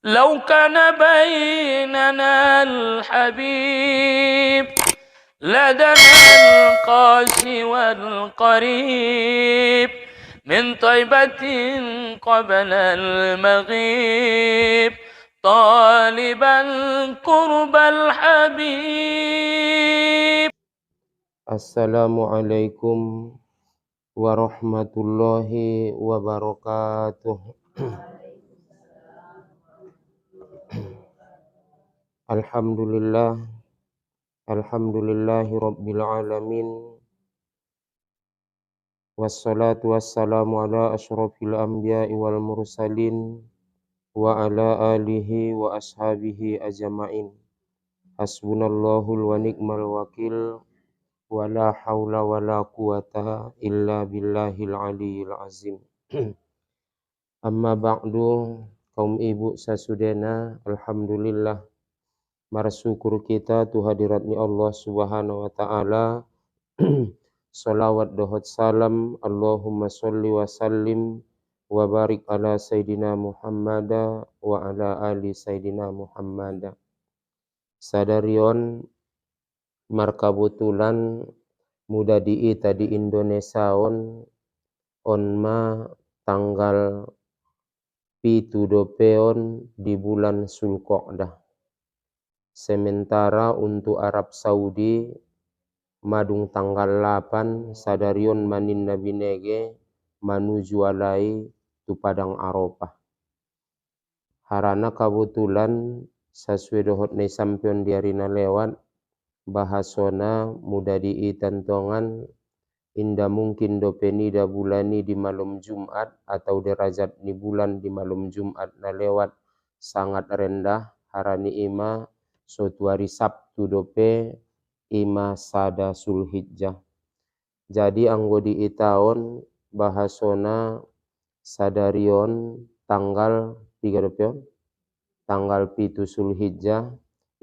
لو كان بيننا الحبيب لدنا القاسي والقريب من طيبة قبل المغيب طالبا قرب الحبيب. Assalamualaikum warahmatullahi wabarakatuh. Alhamdulillah, alhamdulillahi rabbil alamin. Wassalatu wassalamu ala asyrafil anbiya'i wal mursalin wa ala alihi wa ashabihi ajma'in. Hasbunallahul wa ni'mal wakil wa la hawla wa la quwata illa billahil aliyyil azim. Amma ba'du, kaum ibu sasudena, alhamdulillah marsyukur kita tu hadiratni Allah Subhanahu wa taala. Salawat dohot salam Allahumma sholli wa sallim wa barik ala Sayyidina Muhammad wa ala ali Sayyidina Muhammad. Sadarion markabutulan muda diita di Indonesia on ma tanggal pitu dopeon di bulan Sulqa'dah. Sementara untuk Arab Saudi madung tanggal 8 sadarion manin nabi nege manuju alai tu padang Arafah. Harana kebetulan sesuai dohot ne sampeon diarina lewat bahasona muda diitantongan inda mungkin dopenida bulani di malam Jumat atau derajat ni bulan di malam Jumat na lewat sangat rendah. Harani ima suatu hari Sabtu dope ima sada Sulhijjah. Jadi anggo di itaon bahasona sadarion tanggal 3 dopeon tanggal pitu Sulhijjah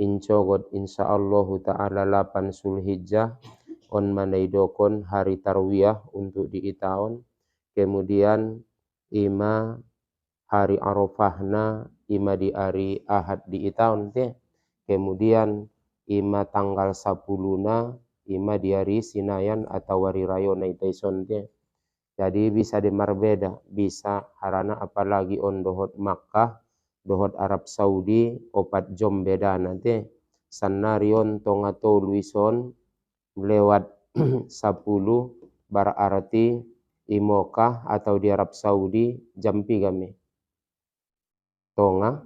incogot insyaallah ta'ala 8 Sulhijjah on manaidokon hari tarwiyah untuk di itaon. Kemudian ima hari Arafahna ima di hari Ahad di itaon teh. Kemudian ima tanggal 10na ima di hari Sinayan atau hari rayona itaison teh. Jadi bisa dimarbeda, bisa harana apalagi on dohot Makkah, dohot Arab Saudi opat jom beda nanti. Sanarion tongato luison lewat 10 berarti Imokah atau di Arab Saudi jam 3 me. Tonga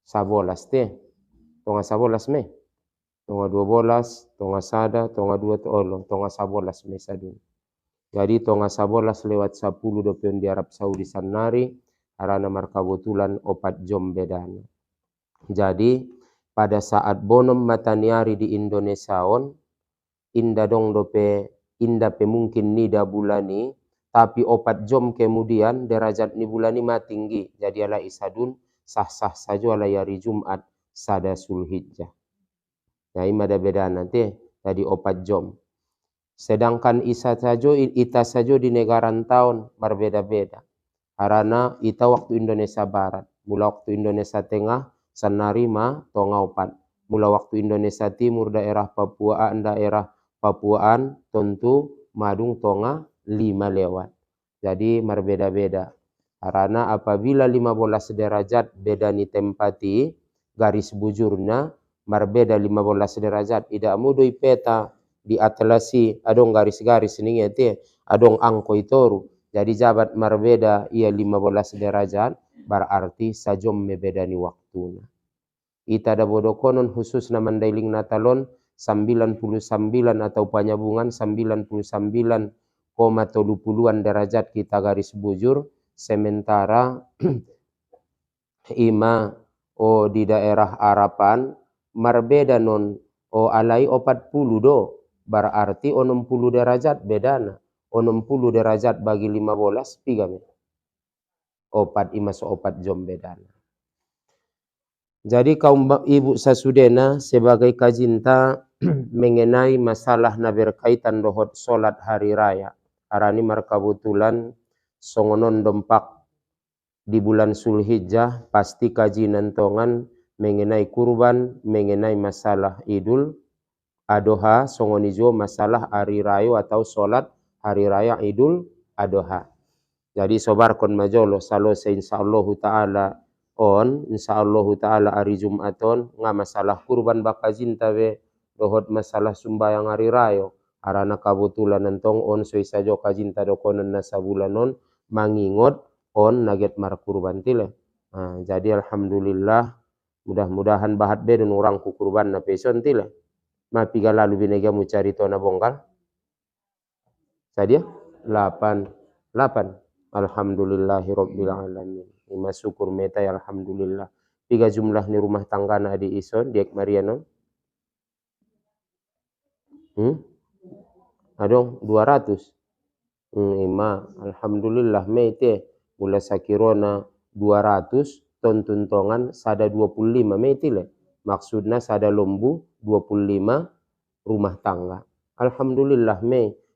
11 teh. Tonga 11 me. Tonga 12, tonga sada, tonga 2 tolo, tonga 11 me sadun. Jadi tonga 11 lewat 10 dopion di Arab Saudi sanari harana markabutulan opat jom bedana. Jadi pada saat bonom mataniari di Indonesia inda dong dope inda pe mungkin nida bulani tapi opat jom kemudian derajat ni bulani matinggi jadi ala isadun sah-sah saja ala hari Jumat sada Sulhijjah. Nah ima ada beda nanti jadi opat jom. Sedangkan ita saja di negara tahun berbeda-beda. Karena ita waktu Indonesia Barat, mula waktu Indonesia Tengah sanarima tonga opat. Mula waktu Indonesia Timur daerah Papuaan tentu madung tonga 5 lewat. Jadi berbeda-beda. Karena apabila 15 derajat beda ni tempati garis bujurnya berbeda 15 derajat tidak mudoi peta di atlasi adong garis-garis ini ngete adong angko itoru. Jadi jabat berbeda ia 15 derajat berarti sajom mebeda ni waktunya. Ita ada bodokonon khusus na mandailing natalon 99 atau panyabungan 99,70-an derajat kita garis bujur. Sementara ima di daerah Arapan marbeda non alai 40 do berarti 60 derajat bedana. 60 derajat bagi 15 tiga me. Opat ima so opat jom bedana. Jadi kaum ibu sasudena sebagai kajinta mengenai masalah na berkaitan dohot solat hari raya. Arani markabutulan songonon dompak di bulan Zulhijjah pasti kaji nantongan mengenai kurban, mengenai masalah Idul Adha, songonijo masalah hari raya atau sholat hari raya Idul Adha. Jadi sobar kon majolo salo se insyaallah taala insyaallah taala hari Jumaton nga masalah kurban bakajin tawe dohot masalah sumbayang hari raya. Arana kabutulan nantong on so isajo kajinta dokonan na sabulanon mangingot on naget mar kurban tile. Jadi alhamdulillah mudah-mudahan bahat bedun orang ku kurban na peson tile. Mapiga lalu binega mu cari to na bongkal. Sadia 8. Alhamdulillahi rabbil alamin. Ima syukur meta ya alhamdulillah. Piga jumlah ni rumah tangga na di ison diek Mariano. Adong 200. Ima alhamdulillah mete mula sakirona 200 ton tuntongan sada 25 metile. Maksudnya sada lombu 25 rumah tangga. Alhamdulillah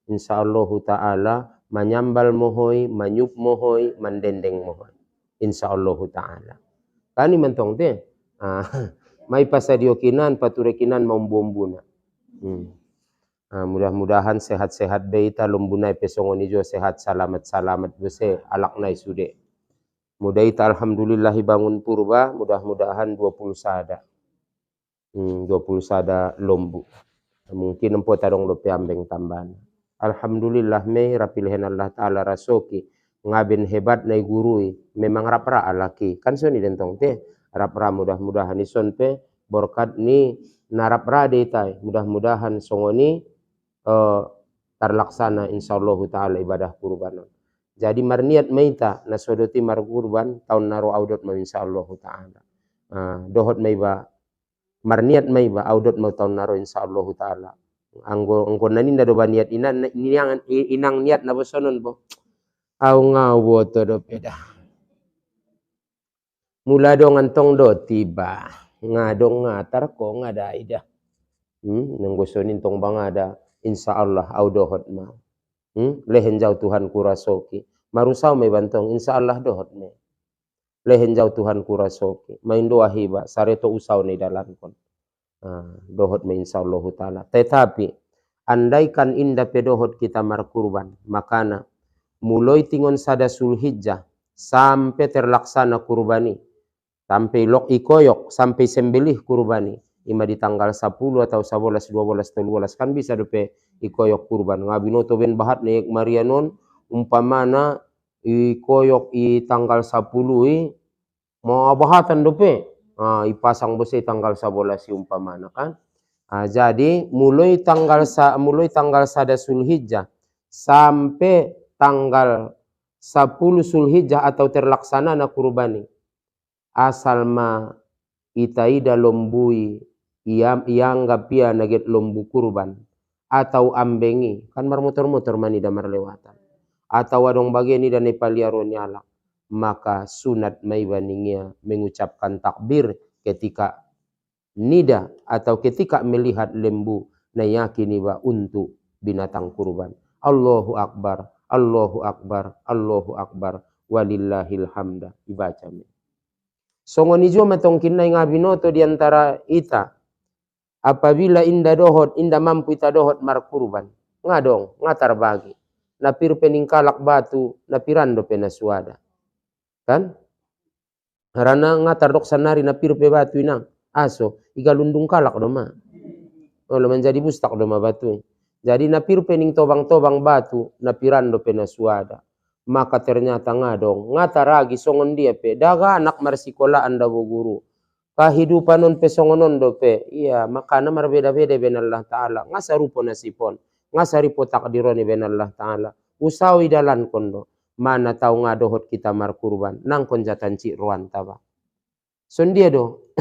insyaallah taala manyambal mohoi, manyup mohoi, mandendeng mohoi. Insyaallah taala. Kani mentong te. Mai pasadio kinan paturekinan mombombuna. Mudah-mudahan sehat-sehat beita lombunai pesongoni jo sehat salamat-salamat bese alaknai sude. Mudaita alhamdulillah bangun purba, mudah-mudahan 20 sada. 20 sada lombu. Mungkin empo tarong lope ambeng tambahan. Alhamdulillah rapilhen Allah taala rasoki ngaben hebat nai gurui memang rapra alaki. Kan soni dentong te rapra mudah-mudahan ison pe berkat ni narapra deitai mudah-mudahan songoni terlaksana insyaallah taala ibadah kurban. Jadi marniat meita nasodoti mar kurban tahun naro audot mau insyaallah taala. Dohot meiba marniat meiba audot mau tahun naro insyaallah taala. Anggo naninda do baniat inang niat na bosonon bo. Au ngau boto do peda. Mula dong antong do tiba. Ngadong ngatar ko ngada ida. Nanggosonin tong bangada. Insyaallah audohot ma. Lehen jauh Tuhan kurasoki. Marusau may bantong insyaallah dohot me. Lehen jauh Tuhan kurasoki. Main doa hiba sareto usau ni dalan kon. Dohot me insyaallah taala. Tetapi andaikan indah pedohot kita markurban, makana mulai tingon sada Zulhijjah sampai terlaksana kurbani. Sampai lok ikoyok sampai sembelih kurbani. Ima di tanggal 10 atau 11, 12, 13 kan bisa dope ikoyok kurban. Ngabinoto ben bahat nek Marianon umpamana ikoyok i tanggal 10 mau bahatan dope. Ipasang bose tanggal 11 umpamana kan. Jadi mulai tanggal sada Zulhijjah sampai tanggal 10 Zulhijjah atau terlaksana na kurbani. Asal ma itaida lombui ianggap pia naget lombu kurban atau ambengi kan marmotor-motor mani damar lewatan atau adong bagian dan nepaliaro nyala maka sunat maibaningia mengucapkan takbir ketika nida atau ketika melihat lembu na yakini ba untuk binatang kurban. Allahu akbar, Allahu akbar, Allahu akbar, walillahil hamda. Dibaca me. Songonijo matongkin na ngabinoto diantara ita. Apabila inda dohot, inda mampu ita dohot mar kurban. Ngadong, ngatar bagi. Napir peningkalak batu, napirando penasuada. Kan? Harana ngatar dok sanari napir pe batu inang. Aso, igalundung kalak doma. Olo menjadi bustak doma batu. Jadi napir pening tobang-tobang batu, napirando penasuada. Maka ternyata ngadong, ngatar lagi songon dia pe. Daga anak marsikola anda bu guru. Kehidupan non pesongonon dope, iya makana marbeda-beda ben Allah Ta'ala. Ngasa rupo nasipon, ngasa ripo takdironi ben Allah Ta'ala. Usawi dalan kondo, mana tahu ngadohot kita mar kurban, nang konjatan cik ruan taba. Sondia do,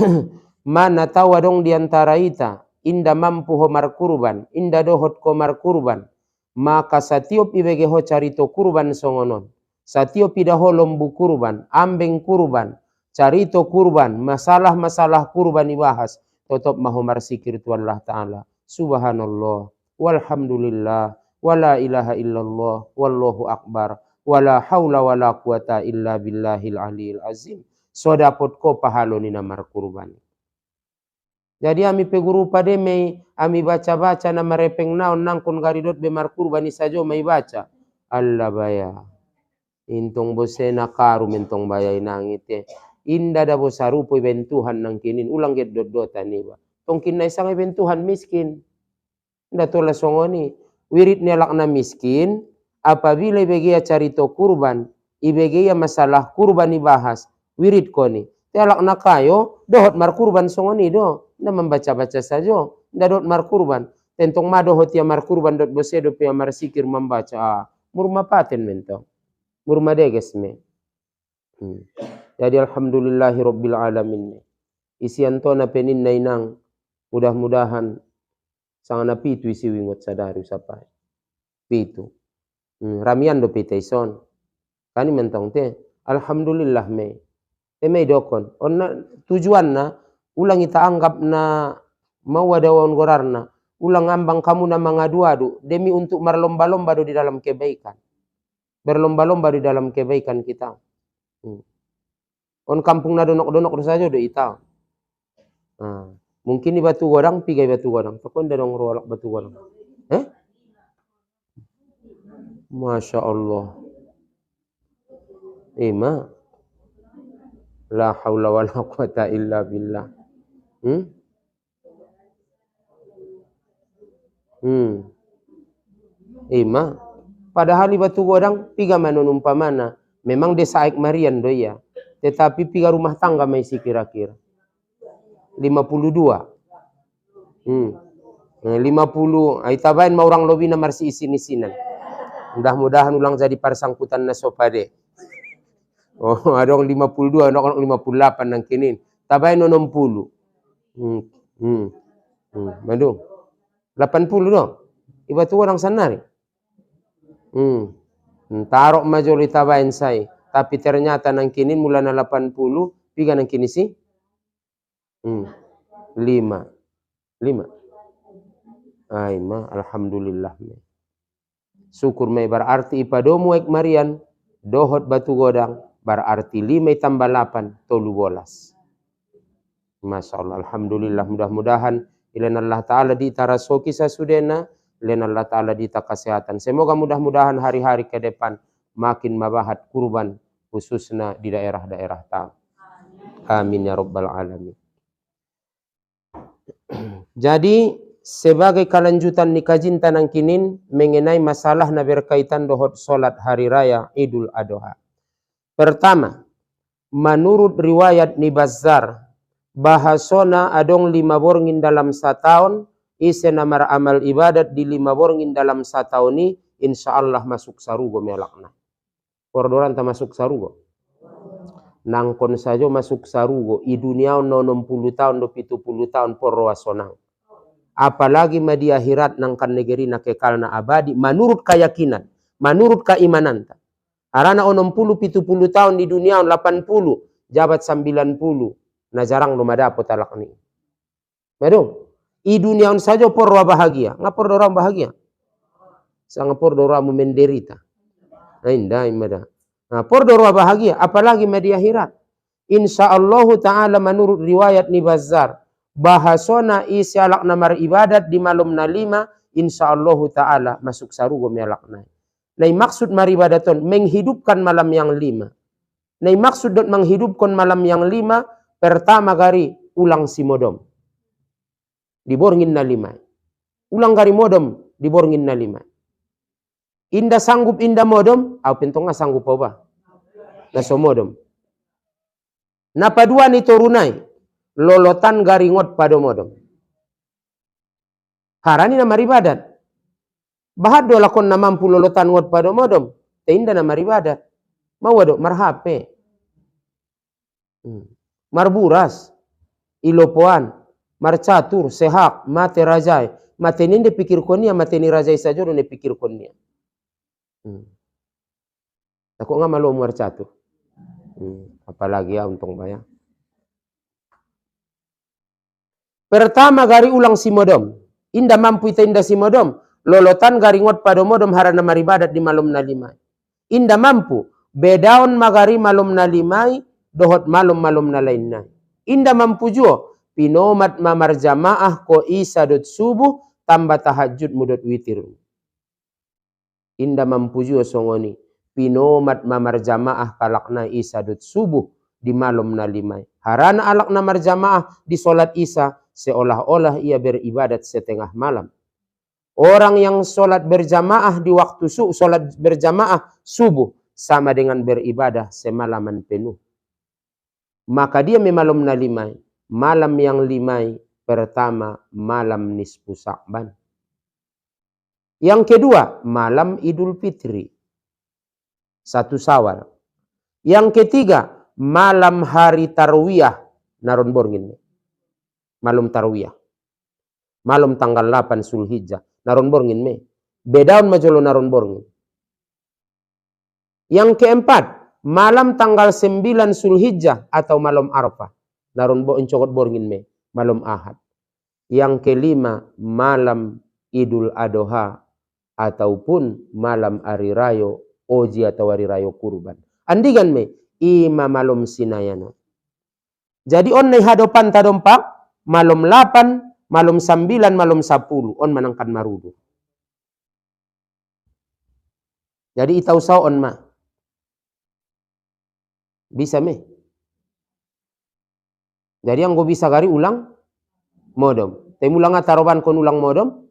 mana tahu adong diantara ita, inda mampu ho mar kurban, inda dohot ko mar kurban, maka satiop ibege ho carito kurban songonon, satiop idaho lombu kurban, ambeng kurban, carito kurban, masalah-masalah kurban dibahas. Tetap mahu marsikir Tuhan Allah Ta'ala. Subhanallah, walhamdulillah, wala ilaha illallah, wallahu akbar. wala haula wala quwata illa billahil aliyil azim. So dapot ko pahalo ni namar kurban. Jadi ami peguru pade mei ami baca-baca na marepeng naon nangkon garidot be mar kurban sajo mai baca. Allah baya. Intong bose na karu mentong bayai nangite. Inda da bosarupo iben Tuhan nang kinin ulang get dot-dotan iba. Tong kinai sang iben Tuhan miskin. Inda tola songoni. Wirid nelak na miskin. Apabila ibegia carito kurban. Ibegia masalah kurban ibahas. Wirid koni. Telak na kayo. Dohot mar kurban songoni do. Inda membaca-baca sajo. Inda dot mar kurban. Tentong madohot ya mar kurban dot bose do ya mar sikir membaca. Murma paten mentong. Murma deges me. Jadi alhamdulillahi rabbil alamin. Isian to na penin na inang. Mudah-mudahan sangana pitu isi wingot sadari usapai. Pitu. Ramian do pitaison. Kani mentong te. Alhamdulillah me. Mei dokon. Onna tujuan na. Ulang ita anggap na mau adawan gorarna. Ulang ambang kamu na mangadu-adu. Demi untuk marlomba-lomba do di dalam kebaikan. Berlomba-lomba di dalam kebaikan kita. On kampung na donok-donok do saja do ita. Mungkin di batu godang, pigai batu godang. Pakon da dong rolak batu godang. Masya Allah. Ma. La haula wa la quwata illa billah. Ma. Padahal di batu godang, piga manunumpa mana. Memang desa aik marian do ya. Tetapi piga rumah tangga maisi kira-kira. 52. 50. Itabain mau orang lobi na marsi isin-isinan. Mudah-mudahan ulang jadi parsangkutan na sopade. Oh, ada orang 52, ada orang 58 nang kinin. Tabain 60. Madu. 80 do. Iba tu orang sanari. Tarok majori tabain say. Tapi ternyata nang kinin mula na 80, piga nang kini si 5. Ay ma, alhamdulillah. Syukur me berarti ipadomu ek marian dohot batu godang berarti 5 tambah 8 12. Masya Allah, alhamdulillah. Mudah-mudahan ilan Allah Ta'ala di tarasoki sasudena, ilan Allah Ta'ala di kesehatan. Semoga mudah-mudahan hari-hari ke depan makin mabahat kurban khususnya di daerah-daerah tahu. Amin ya rabbal alamin. Jadi sebagai kelanjutan nikah jinta nang kinin mengenai masalah na berkaitan dohot solat hari raya Idul Adha. Pertama, menurut riwayat Nibazzar, bahasona adong 5 borngin dalam setahun, isi namar amal ibadat di 5 borngin dalam setahun ini, insya Allah masuk sarugo melakna. Kordoran tak masuk sarugo. Nangkon saja masuk sarugo, i dunia no 60 tahun do 70 tahun porroa sonang. Apalagi di akhirat nangkan negeri na kekal na abadi, menurut keyakinan, menurut keimanan. Arana 60 70 tahun di dunia 80, jabat 90, na jarang lo madapo talak ni. Medong, i dunia saja porroa bahagia, ngapor orang bahagia. Sangapor orang menderita. Nah, indah imada. Nah, pordoa bahagia, apalagi media akhirat. Insyaallah Ta'ala menurut riwayat Nibazzar, bahasona isi alak namar ibadat di malam na 5, insyaallah Ta'ala masuk sarugo melakna. Nah, maksud maribadaton menghidupkan malam yang 5. Nah, maksud dot menghidupkan malam yang 5, pertama gari ulang si modom. Diborngin na 5. Ulang gari modom diborngin na 5. Inda sanggup inda modom, au pentonga sanggup apa? Naso modom. Napadua ni torunai, lolotan garingot pada modom. Harani na maribadat. Bahad do lakon na mampu lolotan ngot pada modom, te inda na maribadat. Mawado marhape. Marburas, ilopoan, marcatur, sehak, mate rajai. Mate ninde pikir konia, mate ni rajai saja do ne pikir konia. Aku nggak malu umur catur. Apalagi ya untung bayang. Pertama gari ulang si modom. Inda mampu ita inda si modom. Lolotan gari ngot pada modom harana maribadat di malam na 5. Inda mampu. Bedaon magari malum na limay, dohot malum-malum na lain na. Inda mampu jo. Pinomat mamar jamaah ko isa dot subuh, tambah tahajud mudot witir. Inda mampu jo songoni. Pinomat mamar jamaah kalakna isa dot subuh, di malum na limay. Harana alak na marjamaah di solat isa, seolah-olah ia beribadat setengah malam. Orang yang solat berjamaah di waktu solat berjamaah subuh, sama dengan beribadah semalaman penuh. Maka dia memalum na limay. Malam yang limay pertama malam nisfu Sya'ban. Yang kedua malam Idul Fitri 1 Syawal. Yang ketiga malam hari Tarwiyah naron borngin. Malam Tarwiyah. Malam tanggal 8 Zulhijjah naron borngin me. Bedaun majolo naron borngin. Yang keempat malam tanggal 9 Zulhijjah atau malam Arafah. Naron bo encokot borngin me. Malam Ahad. Yang kelima malam Idul Adha ataupun malam Hari Rayo Oji atau Hari Rayo Kurban. Andigan me ima malam sinayana. Jadi on nai hadopan tadompak malam 8, malam 9, malam 10 on manangkan marudu. Jadi itau sao on ma. Bisa me. Jadi yang gue bisa gari ulang modom. Temulang taroban kon ulang modom.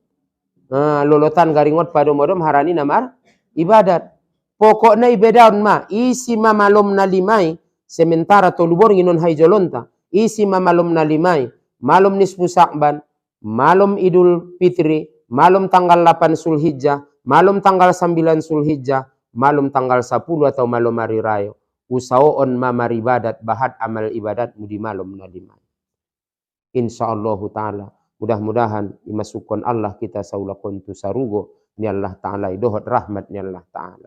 Lolotan garingot pada modom harani namar ibadat. Pokoknya ibedaun ma. Isi ma malum na limay. Sementara tolubor nginon hai jolonta. Isi ma malum na limay. Malum nisfu Sya'ban. Malum Idul Fitri. Malum tanggal 8 Zulhijjah. Malum tanggal 9 Zulhijjah. Malum tanggal 10 atau malum hari rayo. Usahaon mamar ibadat bahat amal ibadat mudi malum na limay. Insyaallah ta'ala. Mudah-mudahan imasukkan Allah kita saulakon tu sarugo. Ni Allah ta'ala idohot rahmat ni Allah ta'ala.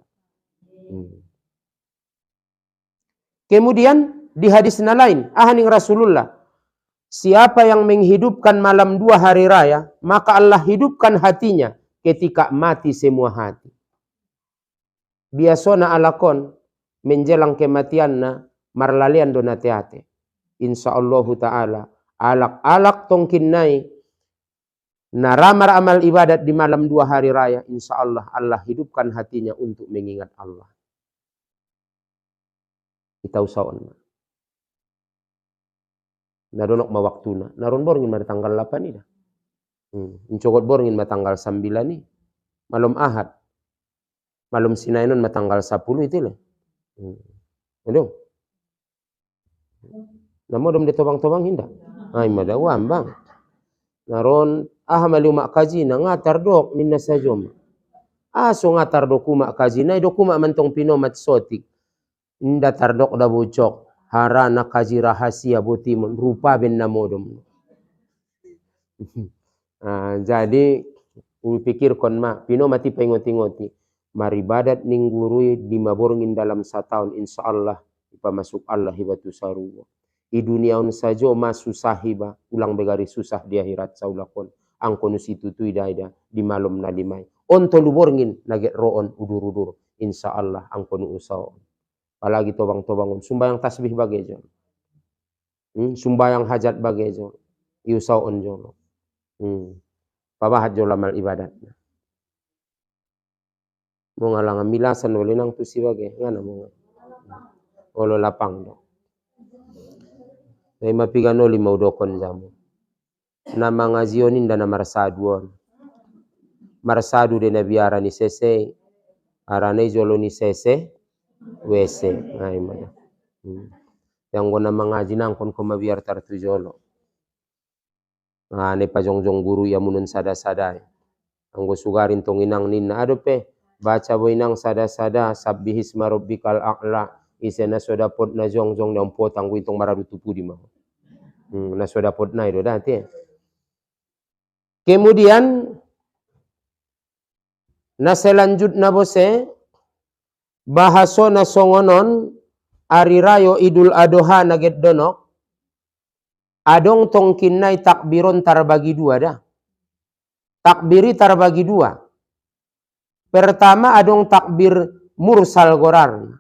Kemudian di hadis lain. Ahaning Rasulullah. Siapa yang menghidupkan malam 2 hari raya. Maka Allah hidupkan hatinya ketika mati semua hati. Biasona alakon. Menjelang kematianna marlalian donate-ate. Insyaallah ta'ala. Alak-alak tongkinnai. Naramar amal ibadat di malam 2 hari raya. Insyaallah Allah hidupkan hatinya untuk mengingat Allah. Kita usahaon. Nadonok ma waktuna. Naron borngin ma tanggal 8 ni dah. Incokot borngin ma tanggal 9 ni. Malam Ahad. Malam Sinainon ma tanggal 10 itu lah. Aduh. Namo dom de tobang-tobang hinda. Ay madawam bang. Naron ahmali mak kaji na ngatar dok minna sajom. Aso ngatar doku mak kaji na doku mak mantong pinomat sotik. Inda tardok da bocok. Harana kaji rahasia botimon rupa ben namodom. Jadi pikir kon ma pinomati pengoti-ngoti. Maribadat ninggurui di maborngin dalam 1 tahun insyaallah ipamasuk Allah hibatu saruwa. I duniaun sajo masusah hiba ulang begari susah di akhirat saulakon. Angkonu situ tu ida di malum na limay. On tolu borngin naget roon udur-udur insyaallah angkonu usao. Apalagi tobang-tobangun sumbayang tasbih bagejo. Sumbayang hajat bagejo. Iusao on jolo. Pabahat jolo amal ibadatna. Mga lang milasan wala nang tu sibage ngana mga olo lapang do ay mapigano lima udokon jamu na mga zionin da na marsaduon marsadu de nabiara ni sese arane jolo ni sese wese ay mana yang gona mga jinang kon ko mabiar tartu jolo ne pajongjong guru ya munun sada-sada anggo sugarin tong inang ninna adope baca boinang sada-sada sabbihisma rabbikal a'la isena sodapot na jongjong na potang witong maradu tupu di mau. Na sodapot na itu dati. Kemudian na selanjut na bose bahaso na songonon ari rayo Idul Adha naget donok adong tongkinnai takbiron tarbagi 2 dah. Takbiri tarbagi 2. Pertama adong takbir mursal gorarna.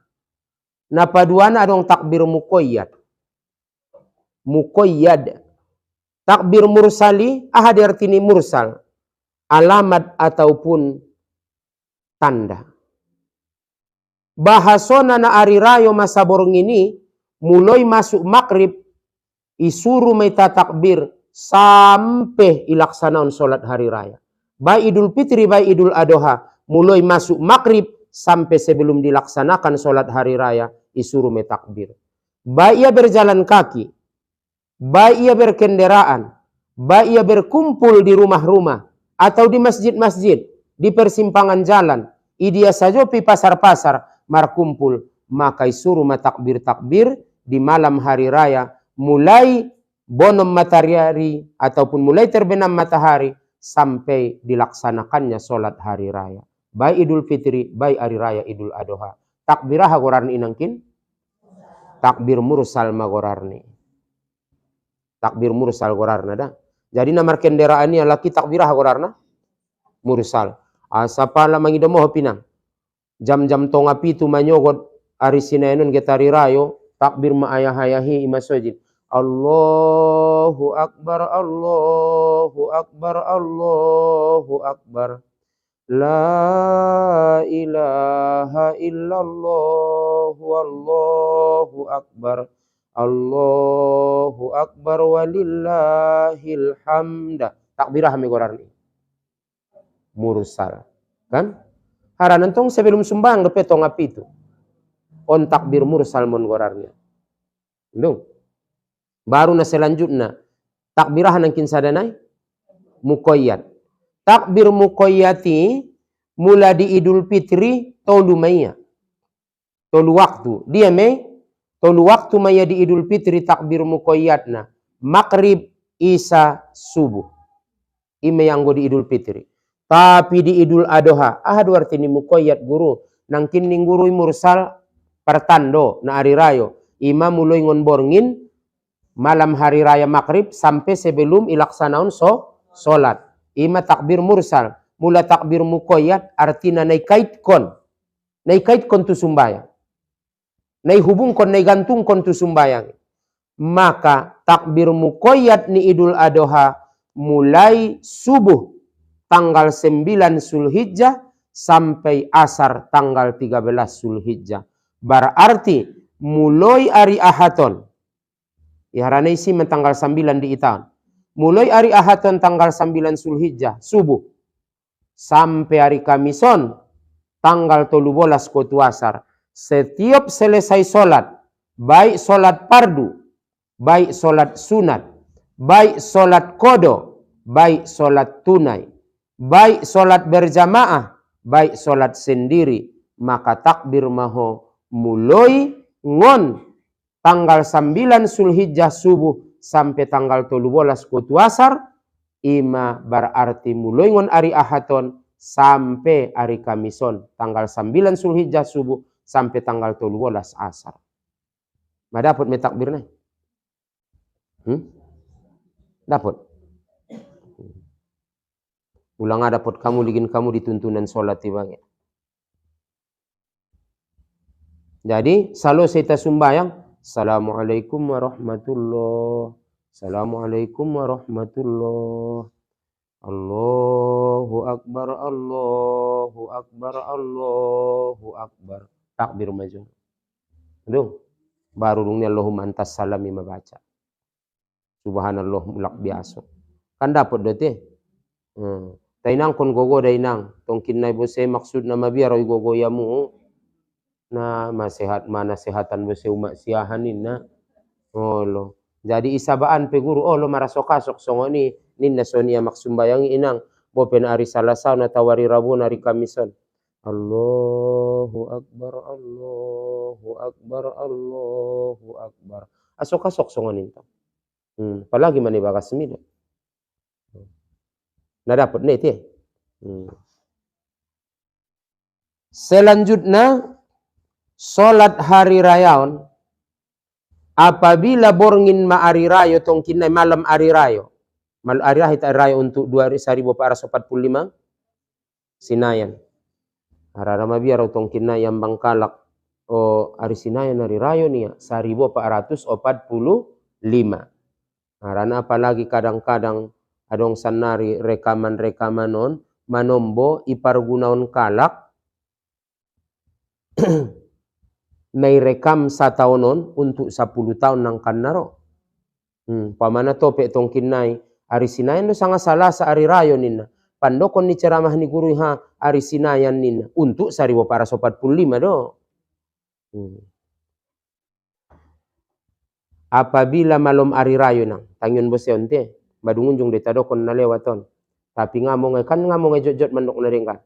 Na paduana adong takbir muqayyad. Muqayyad. Takbir mursali ahad artini mursal. Alamat ataupun tanda. Bahasona na ari rayo masa borong ini mulai masuk maghrib isuru meta takbir sampai ilaksanaon solat hari raya. Baik Idul Fitri, baik Idul Adha, mulai masuk maghrib sampai sebelum dilaksanakan solat hari raya isuru meta takbir. Baik ia berjalan kaki, baik ia berkendaraan, baik ia berkumpul di rumah-rumah atau di masjid-masjid, di persimpangan jalan, idia saja pi pasar-pasar markumpul, maka isuru takbir-takbir di malam hari raya mulai bonom matahari ataupun mulai terbenam matahari sampai dilaksanakannya solat hari raya. Baik Idul Fitri, baik hari raya Idul Adha. Takbirah gorarni inangkin? Takbir mursal magorarni. Takbir mursal gorarna dah. Jadi nama kendaraan ini laki takbirah gorarna mursal. Asapala mangidomo pinang. Jam-jam tonga pitu manyogot ari sinaenon getari rayo takbir maayahayahi imasojid. Allahu Akbar, Allahu Akbar, Allahu Akbar. La ilaha illallah, Allahu Akbar. Allahu Akbar walillahil hamda. Takbirah megorarni. Mursal. Kan? Haranantong sebelum sumbang lepe tonga pitu. On takbir mursal mon gorarnya. Ndung. Baru na selanjutnya takbirah nangkin sadanay muqayyad. Takbir muqayyati mula di Idul Fitri tolu maya. Tolu waktu. Dia tolu waktu maya di Idul Fitri takbir muqayyadna. Maghrib, isya, subuh. Ime yang go di Idul Fitri. Tapi di Idul Adha, ahadu artini muqayyad guru. Nangkin ning guru mursal pertando na hari rayo. Ima mulai ngonborngin malam hari raya maghrib sampai sebelum ilaksanaun solat. Ima takbir mursal. Mula takbir muqayyad artina naikaitkon. Naikaitkon tu sumbayang. Naihubungkon, naigantungkon tu sumbayang. Maka takbir muqayyad ni Idul Adha mulai subuh tanggal 9 Zulhijjah sampai asar tanggal 13 Zulhijjah. Berarti mulai hari Ahaton. Ya harana isi tanggal 9 di itan. Mulai hari Ahaton tanggal 9 Zulhijjah subuh sampai hari Kamison tanggal 13 kotu asar. Setiap selesai solat, baik solat fardu, baik solat sunat, baik solat kodo, baik solat tunai, baik solat berjamaah, baik solat sendiri, maka takbir maho mulai ngon tanggal 9 Zulhijjah subuh sampai tanggal 13 kotu asar. Ima berarti mulai ngon hari Ahaton sampai hari Kamison tanggal 9 Zulhijjah subuh sampai tanggal 13 asar. Dapat me takbirnya? Dapat. Ulang dapat kamu ligin kamu dituntunan solat tibanya. Jadi selalu saya sumbayang. Assalamualaikum warahmatullahi. Assalamualaikum warahmatullahi. Allahu Akbar, Allahu Akbar, Allahu Akbar. Takbir maju. Aduh, baru dungnya Allahumma antas salami membaca. Subhanallah mulak biasa. Kan dapat dote. Tainang kon gogo dainang. Tongkin na ibo saya maksud na mabiaro gogo yamu. Na masehat mana sehatan bose umat siahanin na. Olo. Jadi isabaan pe guru lo marasokasok songoni ninna sonia maksumbayang inang bopen ari Salasa na tawari Rabu nari Kamison. Allahu Akbar, Allahu Akbar, Allahu Akbar. Asok-asok songonin to. Palagi man ibagas semida. Na dapat nete. Selanjutnya solat hari rayaon. Apabila borngin ma ari rayo tong kinay malam ari rayo. Mal ari rayo untuk 2445 sinayan. Hararama biar otong kina yang bangkalak o arisinaya nari rayo nia 1445. Karena apalagi kadang-kadang adong sanari rekaman-rekaman non manombo ipargunaon kalak may rekam sataunon untuk 10 tahun nang kannaro. Pamana tope tong kinai ari sinayan do sanga salah sa ari rayo nina. Pandokon ni ceramah ni guru ha ari sinayan nina untuk 1445 do. Apabila malom ari rayo nang tangyon boseon te badungunjung deta dokon na lewaton. Tapi ngamong kan ngamong jojot mandok na dengkan.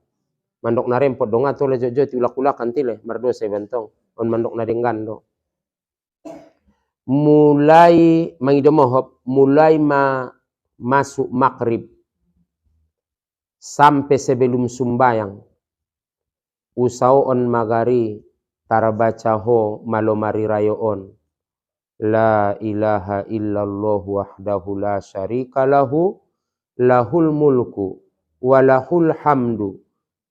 Mandok na rempot dong ato le jojot ulak-ulakan tile mardosa bentong on mandok na dengkan do. Mulai mangidomohop mulai masuk maghrib sampai sebelum sumbayang usau on magari tarabaca ho malomari rayo on la ilaha illallah wahdahu la syarika lahu lahul mulku wa lahul hamdu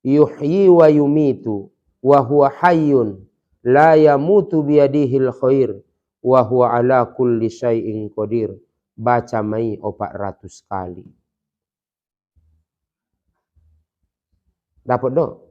yuhyi wa yumitu wa huwa hayyun la yamutu biyadihil khair wa huwa ala kulli syai'in qadir. Baca mai 400 kali. Dapat do?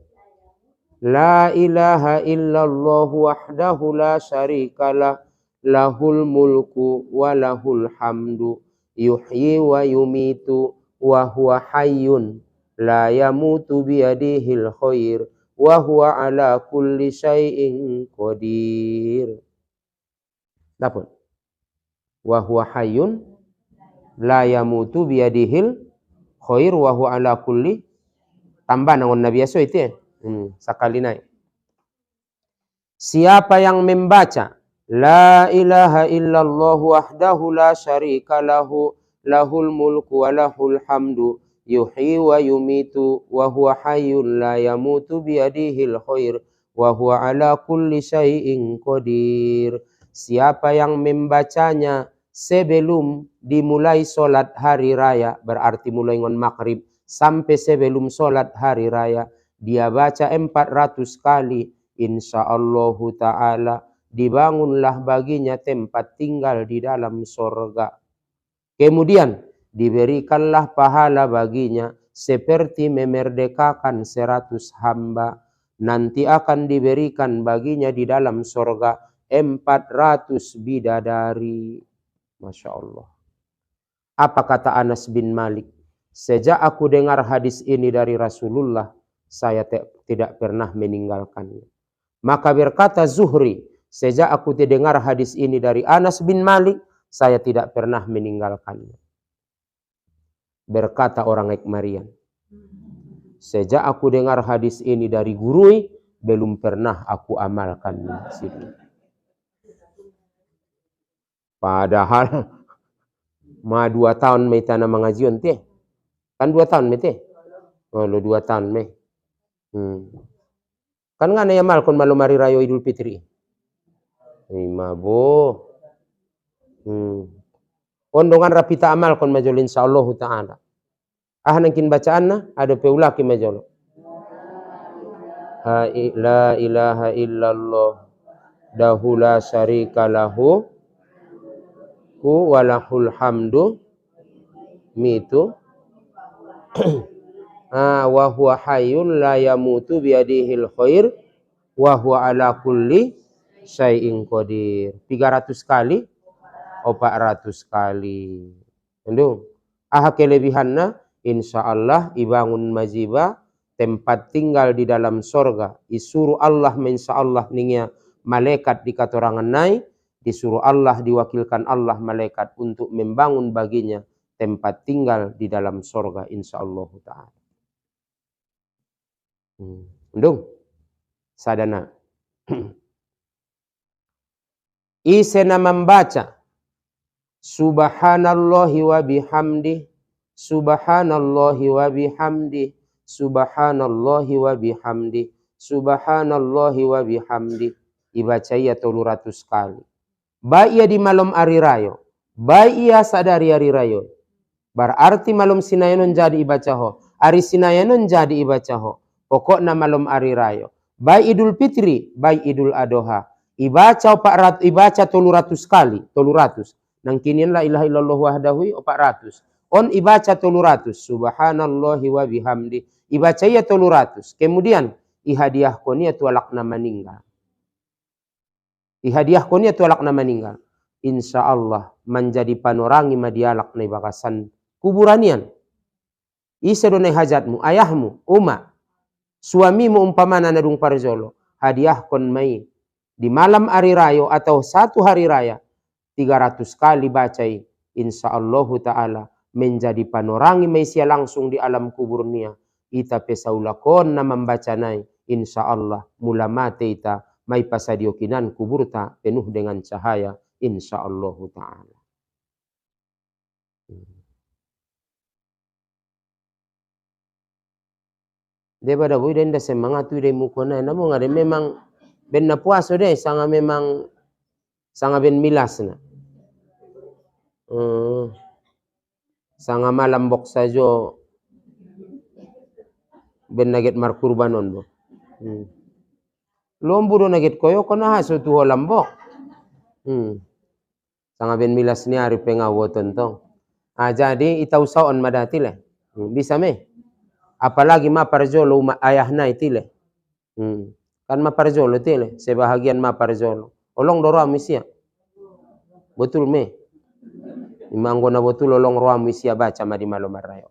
La ilaha illallah wahdahu la syarikalah lahul mulku wa lahul hamdu yuhyi wa yumitu wa huwa hayyun la yamutu biyadihil khair wa huwa ala kulli syai'in qadir. Dapat? Wa huwa hayyun la yamutu biyadihil khair wa huwa ala kulli, tambah nangon nabi aso itu ya. Sekali naik. Siapa yang membaca la ilaha illallah wahdahu la syarika lahu lahul mulku wa lahul hamdu yuhyi wa yumitu wa huwa hayyun la yamutu biyadihil khair wa huwa ala kulli syai'in qadir. Siapa yang membacanya sebelum dimulai solat hari raya, berarti mulai ngon maghrib sampai sebelum solat hari raya, dia baca 400 kali, insyaallah ta'ala dibangunlah baginya tempat tinggal di dalam sorga. Kemudian diberikanlah pahala baginya seperti memerdekakan 100 hamba. Nanti akan diberikan baginya di dalam sorga 400 bidadari. Masya Allah. Apa kata Anas bin Malik? Sejak aku dengar hadis ini dari Rasulullah, saya tidak pernah meninggalkannya. Maka berkata Zuhri, sejak aku dengar hadis ini dari Anas bin Malik, saya tidak pernah meninggalkannya. Berkata orang Ekmarian, sejak aku dengar hadis ini dari gurui, belum pernah aku amalkannya. Padahal 2 tahun meta na mengajian teh. Kan 2 tahun mete. Oh, lo 2 tahun me. Kan ngana ya mal kon malum hari raya Idul Fitri. Mabo. Ondongan rapita amal kon majol insyaallah taala. Nangkin bacaanna ada peulaki majol. La ilaha illallah dahu la syarika lahu walahul hamdu mitu wa huwa hayyun la yamutu biyadihil khair wa huwa ala kulli syai'in qadir. 300 kali 400 kali. Endung kelebihanna insyaallah ibangun majiba tempat tinggal di dalam sorga. Disuruh Allah insyaallah ningia malaikat di katorangan nai, disuruh Allah diwakilkan Allah malaikat untuk membangun baginya tempat tinggal di dalam sorga insyaallah ta'ala. Endung sadana isena membaca subhanallahi wa bihamdi subhanallahi wa bihamdi subhanallahi wa bihamdi subhanallahi wa bihamdi ibaca ia 300 kali. Baik ia di malam hari rayo, baik ia sadari hari rayo. Berarti malam sinayanon jadi ibaca ho, hari sinayanon jadi ibaca ho. Pokoknya malam hari raya. Baik Idul Fitri, baik Idul Adha. Ibaca 400, ibaca 300 kali, 300. Nang kinian la ilaha illallah wahdahu 400. On ibaca 300. Subhanallahi wa bihamdi. Ibaca ya 300. Kemudian ihadiah konia tualakna meninggal. Ihadiah konia tualakna meninggal. Insya Allah menjadi panorangi madialak na bakasan kuburanian. Isa donai hajatmu, ayahmu, uma, suamimu umpamana nadung parjolo. Hadiah kon mai di malam hari raya atau satu hari raya 300 kali bacai. Insya Allah Ta'ala menjadi panorangi maisia langsung di alam kuburnia. Ita pesaulakon na membaca nai. Insya Allah mula mate ita mai pasadiokinan kuburta penuh dengan cahaya. Insya Allah Ta'ala. Deba da boy denda semangat tu de mukona namo ngade memang ben na puaso deh sanga memang sanga ben milas na. Sanga malam bok sajo ben naget mar kurbanon bo. Lombu do naget koyo kona haso tu holam bok. Sanga ben milas ni ari pengawo tontong. Jadi ita usaon madati le. Bisa me. Apalagi ma parjolo ayahna itile. Kan ma parjolo tile, sebahagian ma parjolo. Olong doro amisia. Betul me. Imanggona betul olong roa amisia baca ma di malam rayo.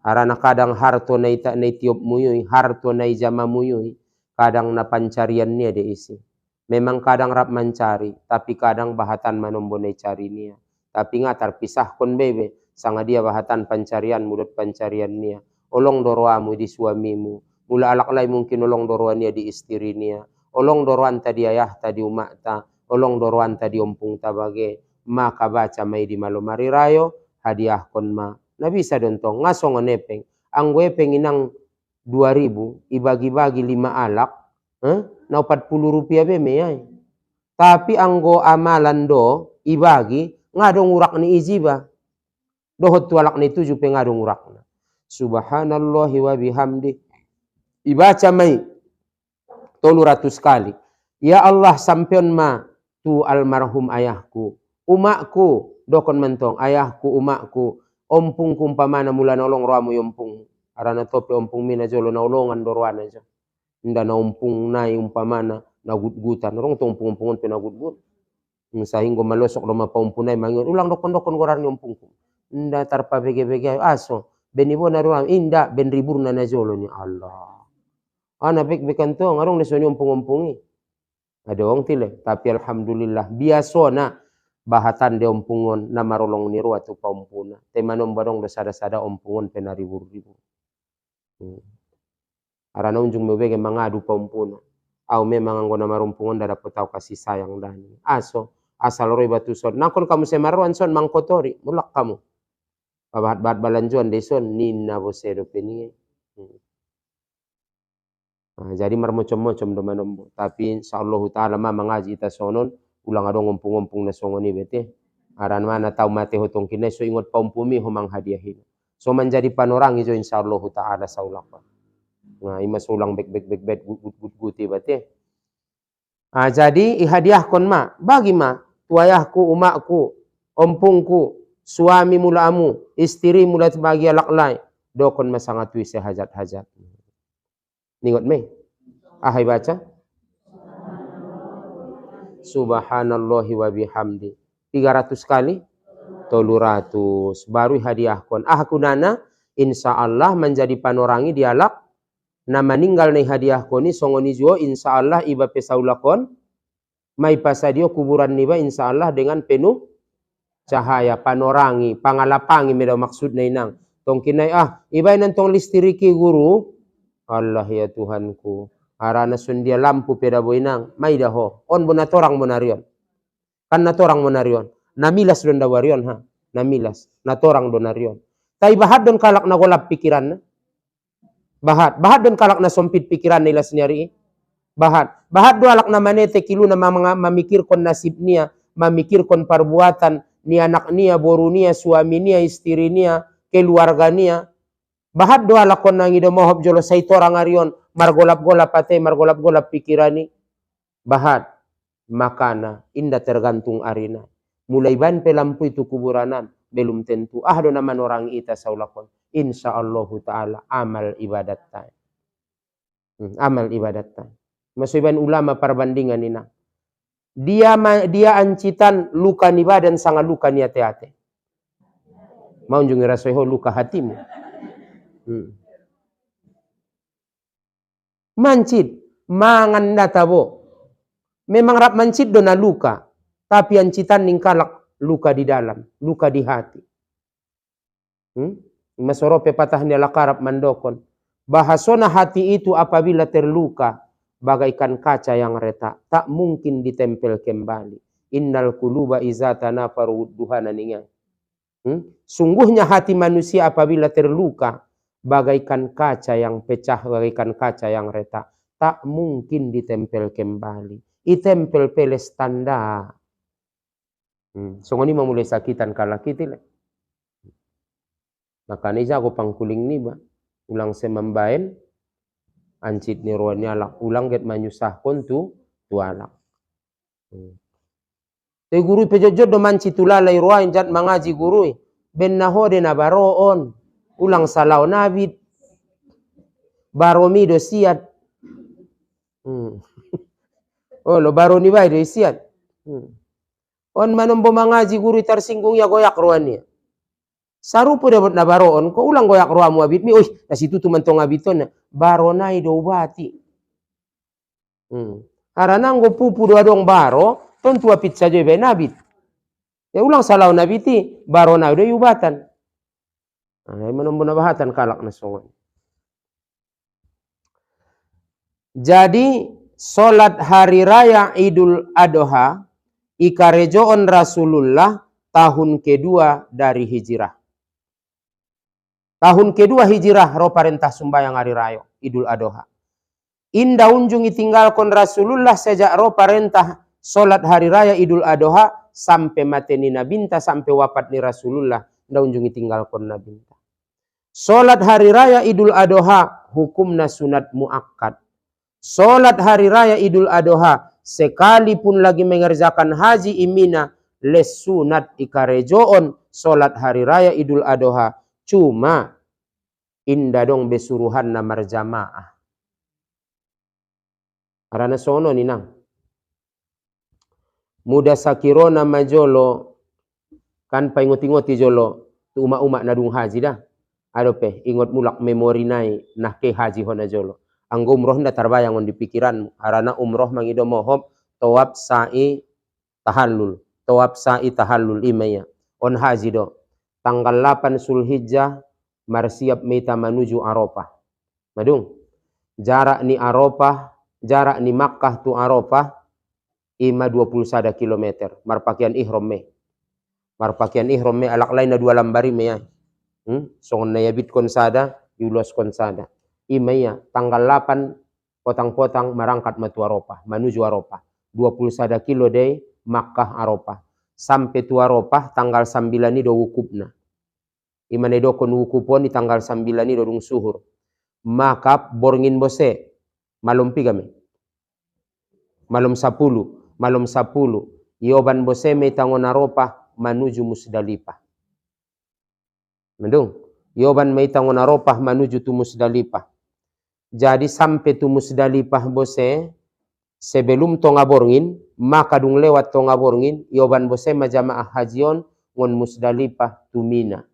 Arana kadang harto na ita na tiop muyui, harto na ijama muyui, kadang na pancarian nia de isi. Memang kadang rap mencari, tapi kadang bahatan manombo na cari nia. Tapi ngatar pisah kon bebe. Sanga dia bahatan pencarian mulut pencarian nia. Olong doroamu di suamimu. Mula alaklai mungkin olong doroan nia di istri nia. Olong doroan tadi ayah tadi umak ta. Olong doroan tadi ompung tabage. Maka baca mai di malam hari rayo. Hadiah kon ma. Nah bisa dontong. Ngasong nepeng. Anggo epeng inang 2000. Ibagi-bagi 5 alak. Na 40 rupiah be meyai. Tapi anggo amalan do. Ibagi. Ngadong urak ni ijiba. Dohot tualak ni 7 pengadung urakna. Subhanallahi wa bihamdi. Ibaca mai 300 kali. Ya Allah sampeon ma tu almarhum ayahku. Umakku dokon mentong. Ayahku umakku. Ompungku umpamana mula nolong roamu yompung. Arana tope ompung mina jolo na olongan doroana jo. Nda na ompung nai umpamana na gut-gutan. Rong to ompung-ompungon pe na gut-gut. Sahinggo malosok do mapaumpunay mangion. Ulang dokon-dokon gorarni ompungku. Nda tarpa bege-bege aso benibo na ruam inda ben ribur na najolo ni Allah. Ana bek-bekan to ngarong lesoni ompung-ompungi. Ada wong tile tapi alhamdulillah biasona bahatan de ompungon na marolong ni ruwa tu paumpuna. Te manom barong do sada-sada ompungon pena ribur-ribur. Arana unjung mebege mangadu paumpuna. Au memang anggona marumpungon da dapat tau kasih sayang dani. Aso asal roi batu son. Nakon kamu semaruan son mangkotori mulak kamu. Bahat-bahat balanjuan deson nina bosedo peninge. Jadi marmocom-mocom do manombo. Tapi insyaallah ta'ala ma mengaji ita sonon ulang adong ngompung-ngompung na songoni bete. Aran mana tau mate hotong kinai so ingot paumpumi homang hadiahin. So menjadi panorang ijo insyaallah ta'ala saulakon. Nah ima sulang bek gut-guti bete. Jadi ihadiah kon ma bagi ma tuayahku umakku ompungku suami mulamu, istri mula sebagai laklai, dokon masangat wise hajat-hajat. Ningot me, ahai baca. Subhanallahi wa bihamdi. 300 kali, 300. Baru hadiah kon. Kunana, insya Allah menjadi panorangi dialak. Na meninggal nih hadiah koni songoni jo insya Allah iba pesaulakon. Mai pasadio kuburan niba insya Allah dengan penuh cahaya panorangi, pangalapangi meda maksudnya inang. Tong kinai ibai nantong listiriki guru. Allah ya Tuhanku. Arana sundia lampu peda boinang. Mai daho. On bonatorang monarion. Kan natorang monarion. Namilas don dawarion ha. Namilas. Natorang donarion. Tai bahat don kalak na golap pikiran na. Bahat don kalak na sompit pikiran nila senyari. Bahat do alak na manete kilu na mamikirkon nasib niya. Mamikirkon perbuatan ni anak nia, boru nia, suami nia, istri nia, keluarga nia. Bahat doa lakon nangi do mohop jolo saitorang arion margolap-golap ate margolap-golap pikirani. Bahat makana indah tergantung arina. Mulai ban pelampu itu kuburanan belum tentu. Do naman orang ita saulakon. Insyaallah taala amal ibadat tay. Amal ibadat tay. Masuiban ulama perbandingan ini. Dia ancitan luka ni badan sangat luka ni ate-ate. Mau jungi rasoiho luka hatimu. Mancit mangan databo. Memang rap mancit dona luka, tapi ancitan ningkalak luka di dalam, luka di hati. Masorope patah ni lakarap mandokon. Bahasona hati itu apabila terluka bagaikan kaca yang retak, tak mungkin ditempel kembali. Innal quluba iza tanafaru duhana ningang. Sungguhnya hati manusia apabila terluka bagaikan kaca yang pecah, bagaikan kaca yang retak, tak mungkin ditempel kembali. Itempel peles tanda. Songoni memulai sakitan kala kitile. Makanya jago pangkuling ni ba, ulang semambain, ancit ni ruan nyalak, ulang get manyusah kontu tualak. Te guru pejojod do manci tulalai ruain jat mangaji guru, ben nahode na baroon, ulang salau nabit, baromi do siat. Oh lo baroni bay do siat. On manombo mangaji guru tersinggung ya goyak ruannya. Sarupo dapat na baroon, ko ulang goyak ruamu abit mi, nasitu tu mentong abiton na baronai do ubati. Aranang go pupu do adong baro, tentu apit saja bay nabit. Ya ulang salau nabiti, baronai do ubatan. Ay manombo na bahatan kalak na songon. Jadi solat hari raya Idul Adha ikarejoon Rasulullah tahun kedua dari hijrah. Tahun kedua hijrah ro parentah sumbayang hari raya Idul Adha. Indah unjungi tinggalkan Rasulullah sejak ro parentah solat hari raya Idul Adha sampai mateni nabinta sampai wafat ni Rasulullah. Indah unjungi tinggalkan nabinta. Solat hari raya Idul Adha hukumna sunat muakkad. Solat hari raya Idul Adha sekalipun lagi mengerjakan haji imina les sunat ikarejoon solat hari raya Idul Adha. Cuma indah dong besuruhan na marjamaah. Arana sono ni nang. Muda sakirona majolo kan paingot-ingoti jolo tu uma-uma nadung haji dah. Adope ingot mulak memori nai nah ke haji hona jolo. Anggo umroh nda terbayang on di pikiranmu. Arana umroh mangido mohop tawab sa'i tahallul. Tawab sa'i tahallul imaya. On haji do. Tanggal 8 Zulhijjah marsiap meta menuju Arafah. Madung. Jarak ni Arafah, jarak ni Makkah tu Arafah ima 21 kilometer. Marpakaian ihram me. Marpakaian ihram me alak lain na 2 lambari me ya. Songon na yabit kon sada, yulos kon sada. Imaya tanggal 8 potang-potang marangkat matu Arafah, menuju Arafah. 21 kilo dari Makkah Arafah. Sampai tu Arafah tanggal 9 ni do wukupna. Imane do kon wukupon di tanggal 9 ni do dung suhur. Maka borngin bose malum pigame. Malum 10, malum 10. Yoban bose me tangon Arafah menuju Musdalifah. Mendung. Yoban me tangon Arafah menuju tu Musdalifah. Jadi sampai tu Musdalifah bose sebelum tonga borngin maka dung lewat tonga borngin yoban bose majamaah hajion ngon Musdalifah tu Mina.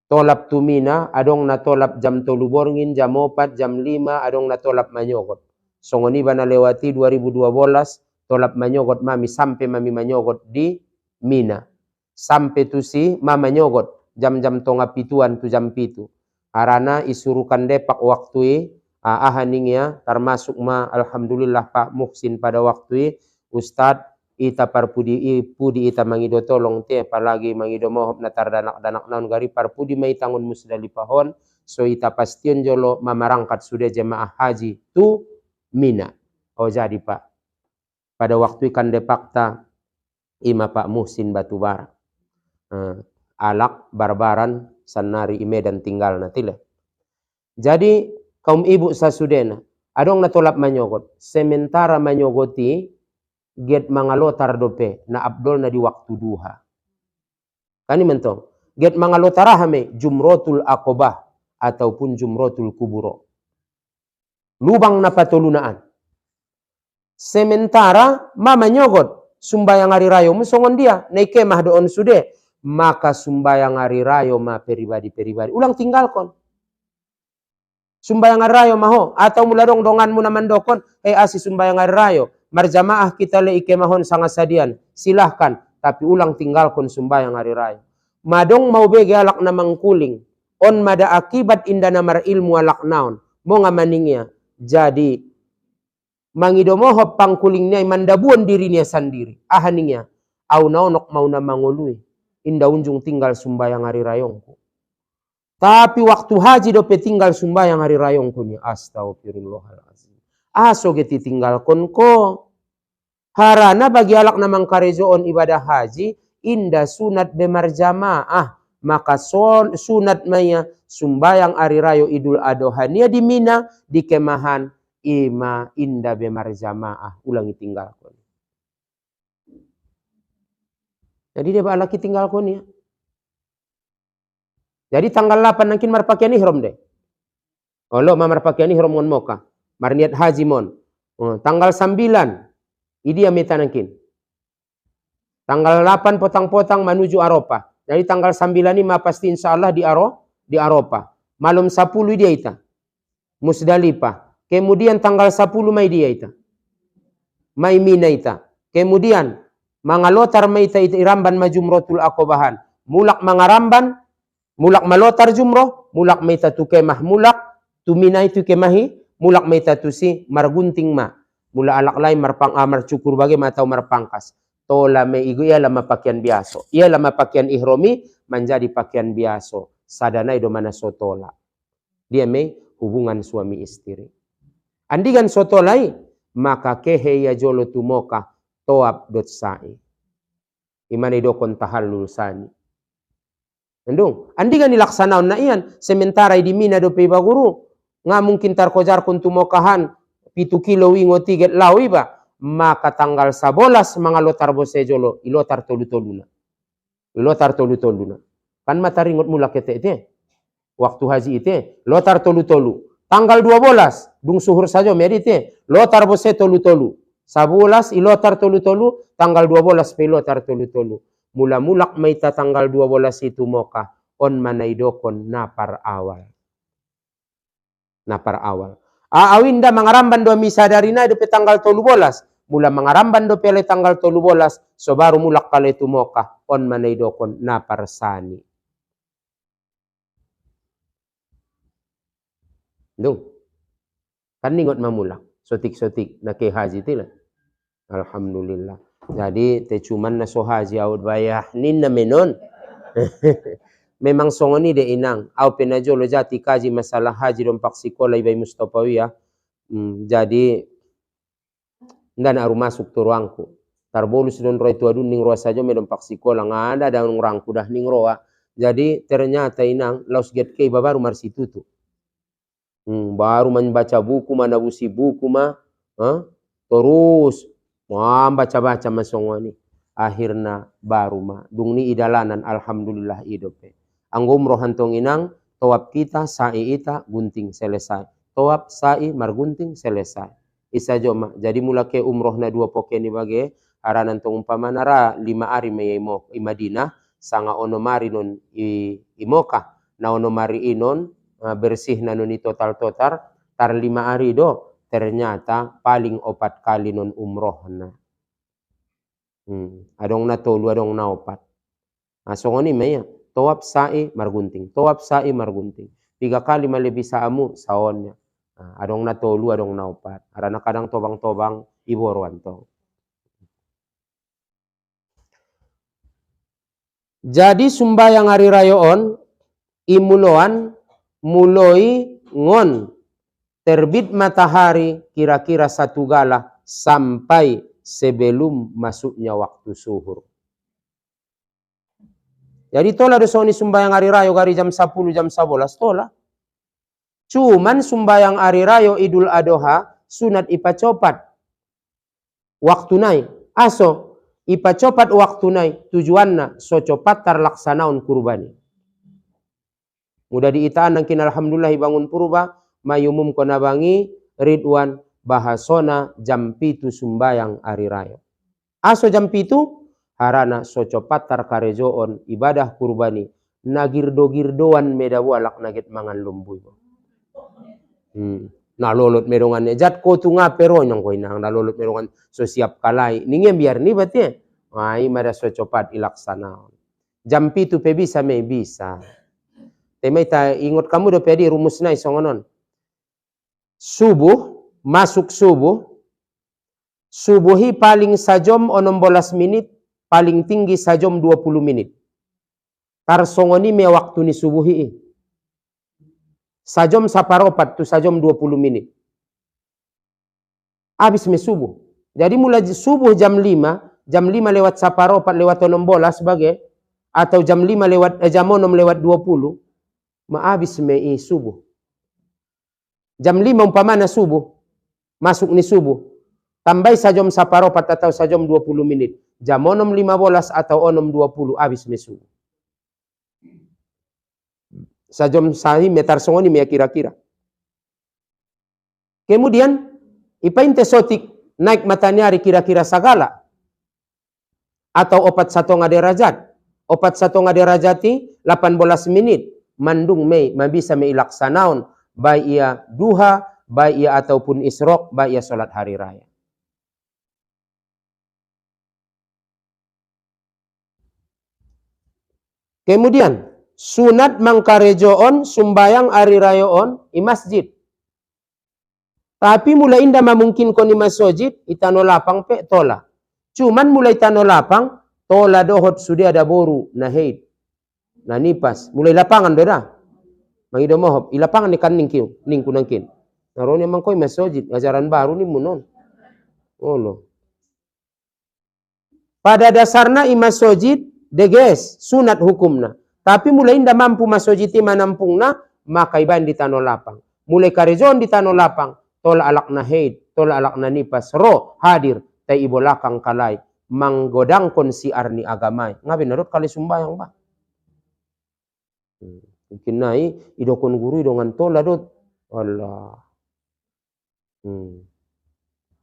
Tolap tu Mina adong na tolap jam 3 borngin, jam 4, jam 5 adong na tolap manyogot. Songoni bana lewati 2012 tolap manyogot mami sampai mami manyogot di Mina. Sampai tu si mama nyogot jam-jam tonga pituan tu jam pitu. Arana isurukan depak waktu ahaning ya termasuk alhamdulillah Pak Muhsin pada waktu Ustad ita parpudi ita mangido tolong te apalagi mangido mohop na tardanak-danak naon gari parpudi mai tangun Musdalifahon so ita pastiin jolo mamarangkat sudah jemaah haji tu Mina. Oh jadi Pak pada waktu kan depakta ima Pak Muhsin Batubara alak barbaran sanari imedan tinggal natile. Jadi kaum ibu sasudena, adong natolap manyogot. Sementara manyogoti, get mangalotar dope, na abdol na di waktu duha. Kani mentong, get mangalotarahame jumrotul akobah, ataupun jumrotul kuburo. Lubang na patulunaan. Sementara mama nyogot, sumbayang hari rayo musongon dia, naikemah doon sude, maka sumbayang hari rayo ma peribadi-peribadi. Ulang tinggalkon. Sumbayang hari rayo maho, atau mula dong donganmu naman dokon, asi sumbayang hari rayo, marjamaah kita le ikemahon sangasadian, silahkan, tapi ulang tinggalkon sumbayang hari rayo. Madong mau bege alak na mangkuling, on mada akibat inda namar ilmu alak naon, mo nga maningnya, jadi mangidomohop pangkulingnya mandabuan dirinya sendiri, ahaningnya, au naonok mau na mangului, inda unjung tinggal sumbayang hari rayongku. Tapi waktu haji dope tinggal sumbayang hari rayongku ni, astagfirullahaladzim. Aso geti tinggal konko. Harana bagi alak namang karejoon ibadah haji, inda sunat bemarjamaah. Maka sunat maya sumbayang hari rayo idul adha nia di Mina, di kemahan ima inda bemarjamaah. Ulangi tinggal kon. Jadi dia balaki tinggal kon ya. Jadi tanggal 8 nangkin marpakaian ihram deh. Olo marpakaian ihram mon moka. Marniat haji mon. Tanggal 9 idia meta nangkin. Tanggal 8 potang-potang menuju Arafah. Jadi tanggal 9 ini pasti insyaallah di Arafah. Malam 10 dia ita. Musdalifah. Kemudian tanggal 10 mai dia ita. Mai Mina ita. Kemudian mangalotar mai ita iramban majumrotul akobahan. Mulak mangaramban, mulak malotar jumroh, mulak maita tu kemah mulak, tu Mina itu kemahi, mulak maita tu si margunting ma. Mula alak lain marcukur bagi matau marpangkas. Tola me igu ia lama pakaian biaso. Ia lama pakaian ihromi menjadi pakaian biaso. Sadana ido mana sotola. Dia me hubungan suami istri. Andigan sotolai, maka kehe ya jolo tumoka toab dot sa'i. Imana ido kon tahallul sani. Endung, andigan nilaksanaon na iyan, sementara di Mina do pe baguru, nga mungkin tarkojar kun tumokahan, 7 kilo wingo tiget lawi ba, maka tanggal 11 mangalotar bose jolo, ilotar tolu-toluna. Ilotar tolu-toluna. Kan mataringot mula kete ite, waktu haji ite, lotar tolu-tolu. Tanggal 12, dung suhur saja medite, lotar bose tolu-tolu. 11 ilotar tolu-tolu, tanggal 12 pe ilotar tolu-tolu. Mula-mulak maita tanggal 12 itu moka on manaidokon napar awal. Napar awal. Awinda mangaramban do misadarina do pe tanggal 13. Mula mangaramban do pele tanggal 13 so baru mulak kala itu moka on manaidokon napar sani. Dung. Kan ningot mamulak. Sotik-sotik na ke haji tila. Alhamdulillah. Jadi te cuman na so haji awad bayah nin na menon. Memang songoni de inang. Au penajolo jati kaji masalah haji dong paksikola ibay Mustafawiyah. Jadi ndan aru masuk tu ruangku. Tarbolus don roy tu adun ning roa saja medon paksikola ngada dan rangku dah ning roa. Jadi ternyata inang laus get ke baru marsitutu. Baru membaca buku mana busi buku mah. Terus baca-baca masongwani. Akhirna baru ma. Dung ni idalanan alhamdulillah idope. Anggum rohantong inang. Tawab kita, sa'i ita, gunting selesai. Tawab, sa'i, margunting selesai. Isa joma. Jadi mula ke umroh na 2 poke ni bagi. Aranan tong umpamanara 5 hari may i Madinah. Sanga onomari non i Moka. Na onomari inon. Bersih na non i total-total. Tar 5 hari do. Ternyata paling 4 kali non umroh na. Adong na tolu, adong na 4. So ngoni maya, tawab sa'i margunting, tawab sa'i margunting. 3 kali malebi sa amu saonnya. Adong na tolu, adong na 4. Arana kadang tobang-tobang iborwan to. Jadi sumbayang hari rayoon imuloan muloi ngon terbit matahari kira-kira 1 gala sampai sebelum masuknya waktu suhur. Jadi tola do soni sumbayang hari rayo gari jam 10 jam 11 tola. Cuman sumbayang hari rayo Idul Adha sunat ipacopat waktu nai. Aso ipacopat waktu nai tujuanna so copat terlaksanaun kurbani. Mudah diitaan nangkin alhamdulillah bangun purba mayumum kona bangi Ridwan bahasona jam 7 sumbayang hari rayo. Aso jam 7 harana so copat tarkarejoon ibadah kurbani nagirdo-girdoan medawalak nagit mangan lumbuy. Na lolot merongan jat ko tunga pero nyong ko inang na lolot merongan so siap kalai ninge biar ni bati ai mada so copat ilaksana jam 7 pe bisa me bisa temai ta ingot kamu do pedi rumus nai songonon subuh masuk subuhi paling sajom 16 menit paling tinggi sajom 20 menit tar songoni me waktu ni subuhi sajom saparopat tu sajom 20 menit. Habis me subuh. Jadi mulai subuh jam 5 lewat saparopat lewat 16 sebagai atau jam 5 lewat jam 6 lewat 20 habis me subuh. Jam 5 umpamana subuh masuk ni subuh. Tambah sajom saparopat atau sajom 20 menit. Jam 6.15 atau 6.20 habis me subuh. Sajom sahi metar songoni me kira-kira. Kemudian ipainte sotik naik matahari kira-kira sagala atau opat satu derajat. Opat satu derajati 18 menit mandung me mabisa me ilaksanaon baik ia duha, baik ia ataupun isrok, baik ia salat hari raya. Kemudian sunat mangkarejoon sumbayang ari rayoon i masjid. Tapi mulai indah memungkinkan di masjid itano lapang pe tola. Cuman mulai tano lapang tola dohot sudah ada boru na heid. Na nipas mulai lapangan doda. Mangido mohop ilapangan ni kan ningkiu ningku nangkin. Naroni mangkoi masjid ajaran baru ni munon. Olo. Pada dasarnya i masjid deges sunat hukumna. Tapi mulai indah mampu masjid manampungna maka iban di tanah lapang. Mulai karejon di tanah lapang, tola alak na heid, tola alak na nipas, roh hadir, tay ibolakang kalay, manggodang konsiar ni agamay. Nga binarot kali sumbayang ba? Mungkin na idokon guru idongan tola dot. Allah.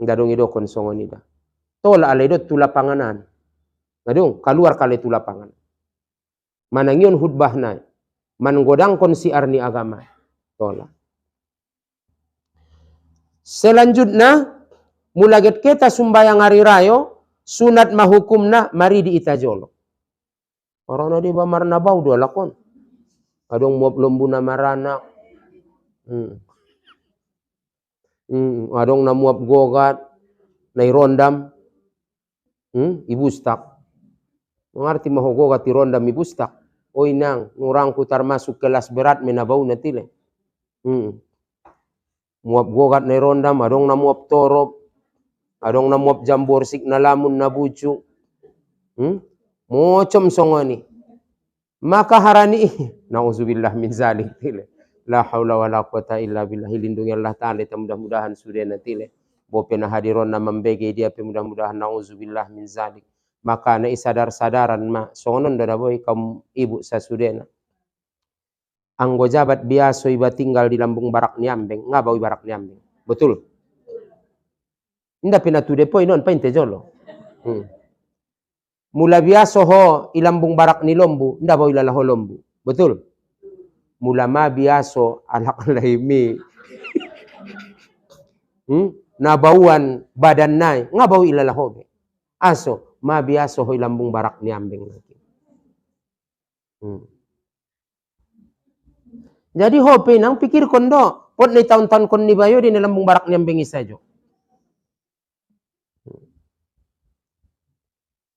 Nga dong idokon songon ida. Tola alay dot tulapanganan. Nga dong kaluar kali tulapangan. Manangion hutbah na manggodang konsiar ni agama tola. Selanjutnya mulaget kita sumbayang hari rayo sunat mahukumna mari di itajolo. Orang nadi bamar na bau do lakon. Adong muap lembu na marana. Adong na muap gogat na irondam. Ibustak. Mengerti mahogogat irondam ibustak. Oy nang, ngurangku termasuk kelas berat menabau natile. Muap gogat na rondam, adong na muap torop, adong na muap jamborsik na lamun na bucu. Mocom songoni. Maka harani, na'udzubillah min zalik tile. La haula wa la quwata illa billah. Lindungi Allah Ta'ala, mudah-mudahan sudah natile. Bope na hadiron na membege dia, mudah-mudahan na'udzubillah min zalik. Maka na isadar-sadaran ma songonon dada boy kaum ibu sasudena anggo jabat biaso iba tinggal di lambung barak niambeng ngabau barak niambeng betul inda pinatu depo inon painte jolo mula biaso ho ilambung barak ni lombu nda bau ilalaho lombu betul mula ma biaso alak laimi nabauan badan nai ngabau ilalaho be aso ma biaso hoy lambung barak ni ambeng lagi. Jadi hope nang pikir kondo pot ni tahun-tahun kon ni bayo di lambung barak ni ambeng isajo.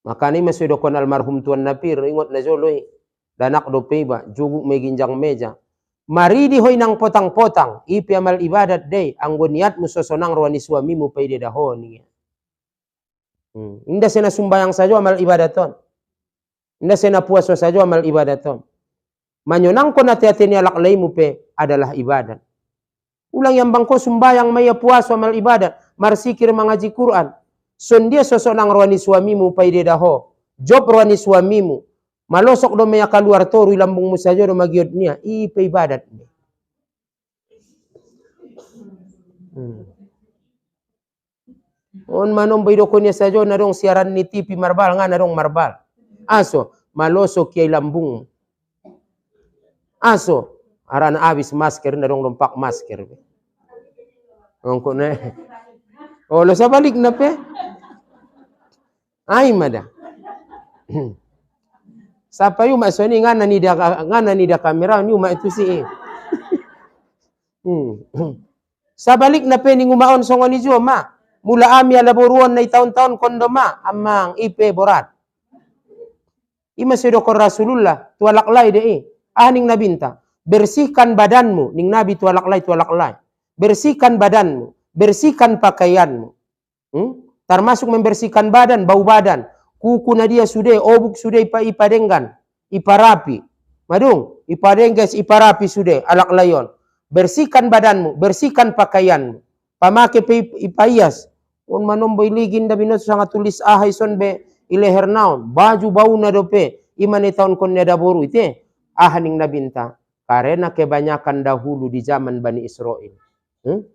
Maka ni masudo kon almarhum tuan napir ingot na joloi danak do peba jugu me ginjang meja. Mari di hoy nang potang-potang ipi amal ibadat day anggo niat musosonang ruani suamimu pay de dahoni. Indah sena sumbayang saja amal ibadaton. Nda sena puasa saja amal ibadat to. Manyonang ko na hati ni alaklay mo pe adalah ibadat. Ulang yang bangko sumbayang maya puasa amal ibadat, marsikir mengaji Quran. Son dia sosok nang ruani suamimu pai dia daho. Job ruani suamimu. Malosok do maya keluar toru lambungmu saja do magiot nia. Pe ibadat. On manom baido ko niya saja narong siaran ni TV marbal nga narong marbal. Aso malosok kiay lambung. Aso aran abis masker narong lompak masker. Ngko na. Oh lo sa balik na pe. Ay mada. Sapa yu masoni nga nanida kamera yu ma itu si. Sa balik na pe ni ngumaon songon ni jo ma. Mula ami alaboruan na taon-taon kondoma amang ipe borat. Ima sedokor Rasulullah tualaklay de aning nabinta. Bersihkan badanmu ning nabi tualaklay. Bersihkan badanmu, bersihkan pakaianmu. Termasuk membersihkan badan, bau badan. Kuku na dia sudah, obuk sudah ipadenggan, iparapi. Madung, ipadenggas, iparapi sudah, alaklayon. Bersihkan badanmu, bersihkan pakaianmu. Pamake ipayas. Un manomboy ligin da binot sangat tulis ahay son be ileher naon. Baju bau na dope. Imane taon kon na daboru ite. Ahaning nabinta. Karena kebanyakan dahulu di zaman Bani Israel.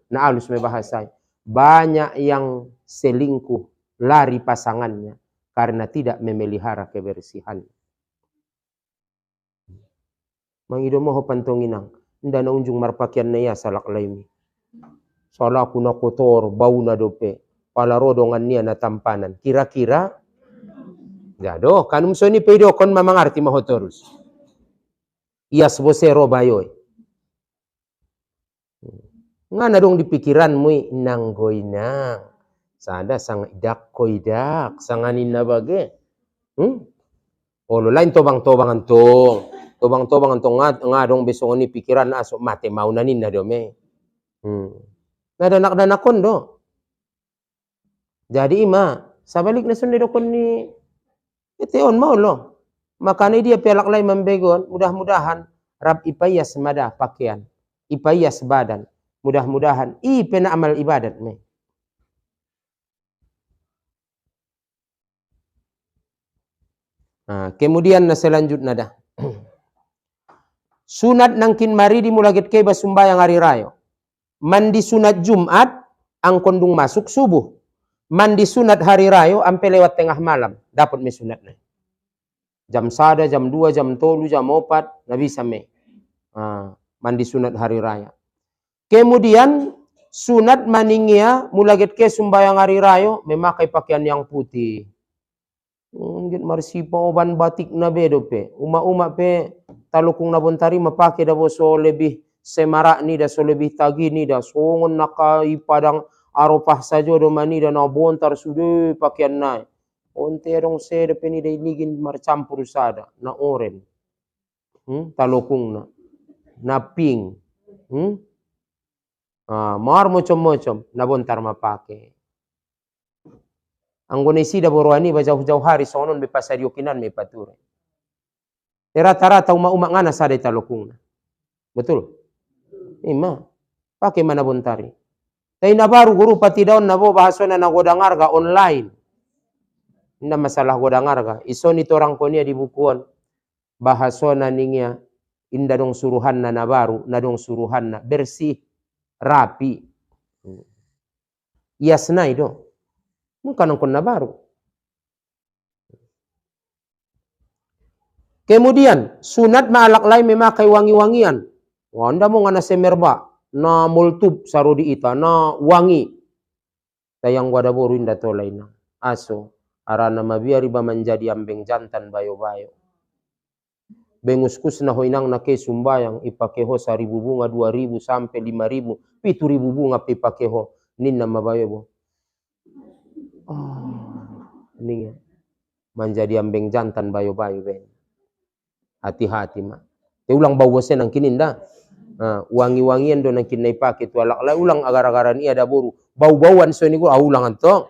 Na alus may bahasay. Banyak yang selingkuh, lari pasangannya. Karena tidak memelihara kebersihan. Mangido mo ho pantonginang. Nda na unjung marpakyan na iya salak laymi. Sala kuna kotor, bau na dope. Pala rodongan niya na tampanan. Kira-kira, jado, kanum so ni pedo kon mamangarti mahotorus. Iyas bosero bayoy. Nga na dong di pikiran mo nanggoy na. Sada sang idak ko idak. Sanganin na bage. Olo lain tobang-tobangan tong. Tobang-tobangan tong nga dong besong ni pikiran na aso mate maunanin na dome. Nadanak-danakon do. Jadi ima, sabalik na sunday dokon ni iteon mau lo. Makanya dia pelaklay membegon, mudah-mudahan rab ipayas mada pakaian, ipayas badan. Mudah-mudahan pena amal ibadat me. Nah, kemudian na selanjutnya dah. Sunat nangkin mari dimulagit kay basumbayang hari rayo. Mandi sunat Jumat ang kondung masuk subuh. Mandi sunat hari rayo ampe lewat tengah malam dapat me sunat na. Jam sada, jam 2, jam 3, jam 4 na bisa me. Mandi sunat hari raya. Kemudian sunat maningia mulagit ke sumbayang hari rayo memakai pakaian yang putih. Ngit marsipa oban batik na bedo pe. Uma-uma pe talukung na bontari mapake da so lebih semarak ni da so lebih tagi ni da songon nakai padang Arafah saja do mani da na bontar sudah pakaian na. Onte dong se de peni da iligin marcampur sada na oren. Talukung na pink. Mar macam-macam na bontar mapake. Ang gunisi da borwani ba jauh-jauh hari sonon be pasariokinan me pature. Rata-rata uma-uma ngana sada talukung na. Betul? Ima. Pakai mana bontari. Tapi na baru guru pati daun na bo bahasona na godang harga online. Nda masalah godang harga. Isoni torang konia di bukuan. Bahasona ningia inda dong suruhan na baru, na dong suruhan na bersih, rapi. Yasnai do. Bukan angkon na baru. Kemudian sunat maalaklay memakai wangi-wangian. Wanda mo nga na semerba na multub sarudi ita na wangi. Tayang wada boru inda tolay na. Aso arana mabiari ba menjadi ambeng jantan bayo-bayo. Benguskus na hoinang na ke sumbayang ipakeho 1.000 bunga 2.000 sampai 5.000 7.000 bunga ipakeho ninna mabayo bo. Ini menjadi ambeng jantan bayo-bayo ben. Hati-hati ma. Te ulang bawasen ang kininda. Wangi-wangian do nang kinay pake tu alak ulang agar-agaran iya da boru. Bau-bauan so ni ko ulang anto.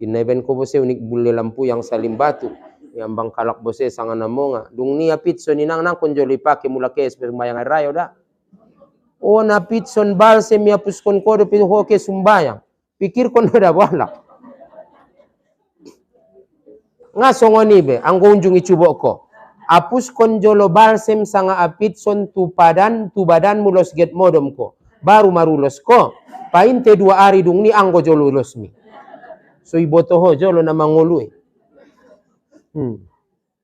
Kinay ben ko bose unik bulle lampu yang salim batu. yang bang kalak bose sangan namonga dung nia pitson inang nang konjoli pake mula ke sembayang hari raya dah. Oh na pitson balsem ya puskon kode pito hoke sumbayang. Pikir kon dah balak. Ngasongoni be anggo unjungi cubok ko. Apus konjolo balsem sanga apitson tu badan mulos get modom ko. Baru marulos ko. Painte 2 hari dung ni anggo jolo ulos mi. So iboto ho jolo na mangului.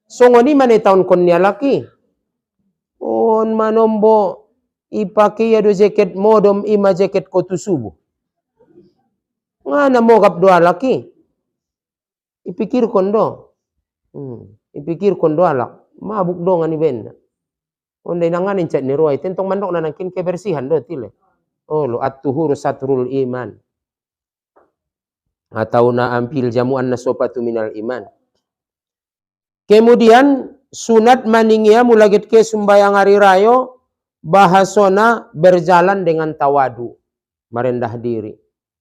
Songoni mane taon kon niya laki. On manombo ipake ya do jaket modom ima jaket ko tusubu. Nga na mogap 2 laki. Ipikir kondo. Ipikir kondo alak. Mabuk dong ani benda. Onday nanganin cat ni roy. Tentong mandok na nangkin kebersihan do tile. Oh lo at-tuhuru satrul iman. Atau na ampil jamuan nasopatu minal iman. Kemudian sunat maningya mulagit ke sumbayang hari rayo. Bahasona berjalan dengan tawadu. Merendah diri.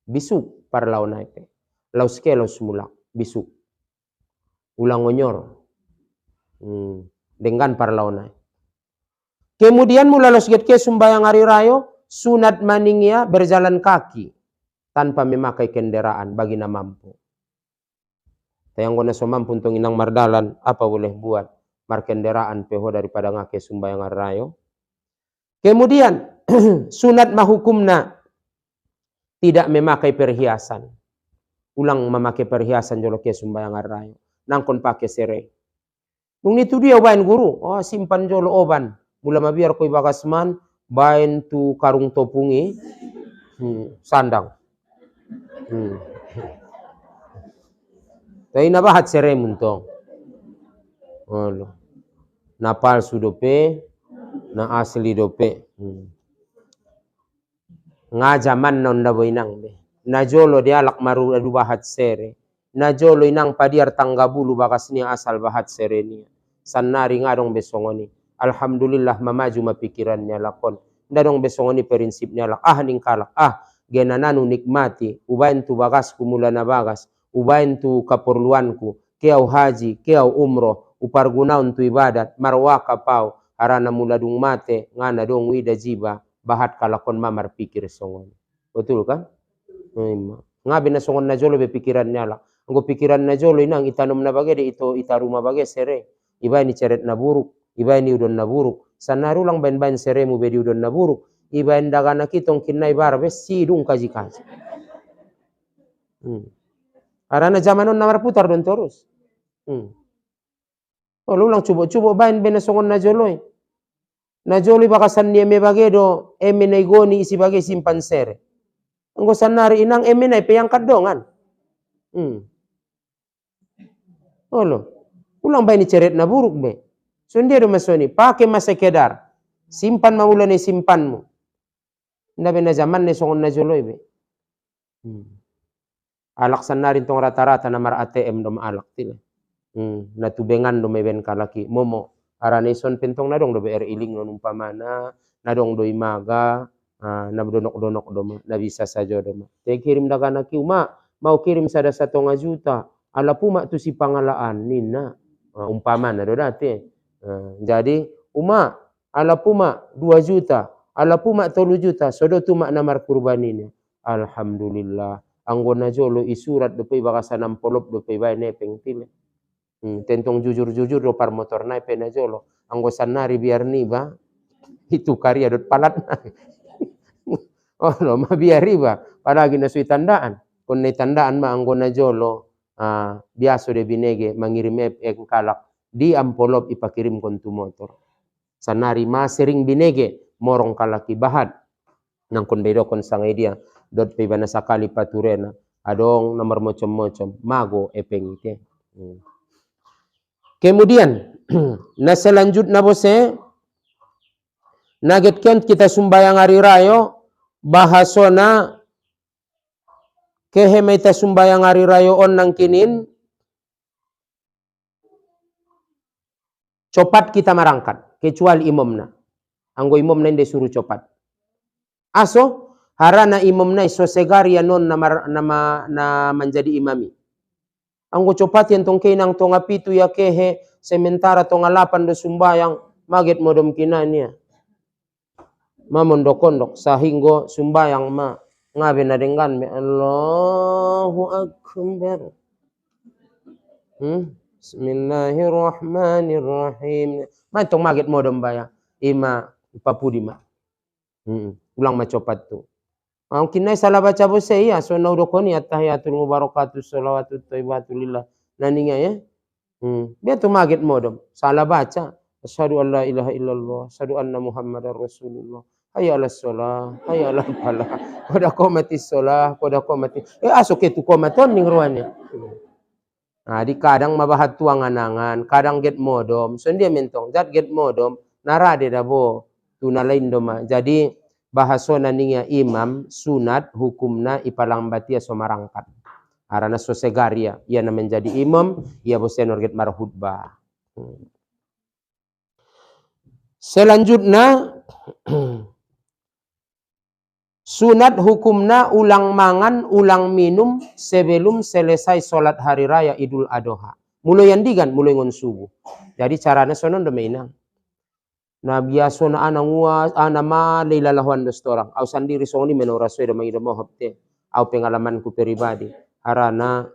Bisuk parlau naipe. Laus ke laus mulak. Bisuk. Ulang onyor. Dengan parlau naik. Kemudian mula laus ke sumbayang hari rayo. Sunat maningya berjalan kaki. Tanpa memakai kendaraan bagi na mampu. Tayang guna so mampu untuk inang mardalan. Apa boleh buat? Markendaraan peho daripada ngake sumbayang hari rayo. Kemudian sunat mahukumna tidak memakai perhiasan. Ulang memakai perhiasan jolo ke sumbayang hari rayo. Nangkon pakai sere. Nung itu dia bain guru. Oh simpan jolo oban. Mula mabiar koi bakasman. Bain tu karung topungi. Sandang. Tapi na bahat sere muntong. Na palsu dope. Na asli dope. Nga zaman non na boinang be. Na jolo dia alak maru adu bahat sere. Na jolo inang padiar tangga bulu bakas ni asal bahat sere ni. Sanari ngadong besongoni. Alhamdulillah mamaju mapikirannya lakon. Ndadong besongoni prinsipnya lak. Ning kalak. Genananu nikmati. Ubain tu bagasku mula na bagas. Ubain tu keperluanku. Kiau haji, kiau umroh. Upargunaun tu ibadat. Marwaka pau. Harana mula dung mate. Ngana dong wida jiba. Bahat kalakon mamar pikir songoni. Betul kan? Ngabi na songon na jolo be pikiran nyala. Anggo pikiran na jolo inang itanum na bagay ito itaruma bagay sere. Iba ni ceret na buruk. Iba ni udon na buruk. Sanaru lang bain-bain sere mu be di udon na buruk. Iba daga na kitong kinay barbe sidung kaji-kaji. Arana zamanon na marputar don terus. Oh lulang cubo-cubo bain be na songon na joloy. Na joloy bakasan niya me bagay do eme na igoni isi bagay simpan sere. Anggo sanari inang eminay peyang kadongan. Olo. Ulang bay ni ceret na buruk be. So dia do masoni. Pakai masa kedar. Simpan maula ni simpan mo. Ndabe na zaman ni songon na joloy be. Alak sanari tong rata-rata na mar ATM do maalak tila. Natubengan do meben kalaki. Momo. Araneson pentong na dong do BR iling no numpamana. Na dong do imaga. Nabdonok-donok doma, na bisa saja doma. Te kirim daga na kiuma, mau kirim sada 1 juta. Ala puma tu si pangalaan nina. Umpama na do dati. Jadi uma ala puma 2 juta, ala puma 3 juta. Sodo tu mak namar kurbanina. Alhamdulillah. Anggo na jolo isurat do pe bakasan ampolop do pe bay nepeng tile. Tentong jujur-jujur do par motor na pe na jolo. Anggo sanari biar niba itu karya dot palat na. Oh lo mabiar riba palagi na sui tandaan kon na tandaan ma anggo na jolo biaso de binege mangirim kalak di ampolop ipakirim kon tu motor sanari ma sering binege morong kalaki bahat nang kon bedo kon sangai dia dot pe bana sakali paturena adong nomor mocom-mocom mago epeng ite. Kemudian na selanjutnya bose nagetkan kita sumbayang hari rayo bahasona kehe meta sumbayang hari rayo on nang kinin copat kita marangkat kecuali imamna anggo imamna inde suruh copat aso harana imamna iso segaria non na menjadi imami Anggo copat yang tong kenang tonga pitu ya kehe, sementara tonga 8 do sumbayang, maget modom kinania. Ma mondok-ondok sahinggo sumbayang ma ngabe na dengan me Allahu Akbar. Bismillahirrahmanirrahim. Ma tong maget modom baya. Ima papudi ma. Ulang ma copat tu. Mungkin salah baca bose ya, so na udokoni at-tahiyatul mubarakatus sholawatut thayyibatul lillah. Naninga ya. Dia tu maget modom. Salah baca. Asyhadu an la ilaha illallah, asyhadu anna Muhammadar Rasulullah. Hayya 'alas shalah, hayya 'alal falah. Koda qomatis shalah, koda qomati. Asok itu qomaton ning ruannya. Nah, di kadang mabahat tuang anangan, kadang get modom. So dia mentong, zat get modom, narade dabo. Tunalain doma. Jadi bahasona ningia imam sunat hukumna ipalangbatia somarangkat. Arana sosegaria ia na menjadi imam ia bosen orget marhutbah. Selanjutnya sunat hukumna ulang mangan ulang minum sebelum selesai sholat hari raya Idul Adha. Mulai yang digan mulai ngon subuh. Jadi caranya sonon domainang. Na biasa na anangua anama leilalahuan dostorang. Au sendiri soni menora sueda mangida mohopte. Au pengalamanku pribadi. Harana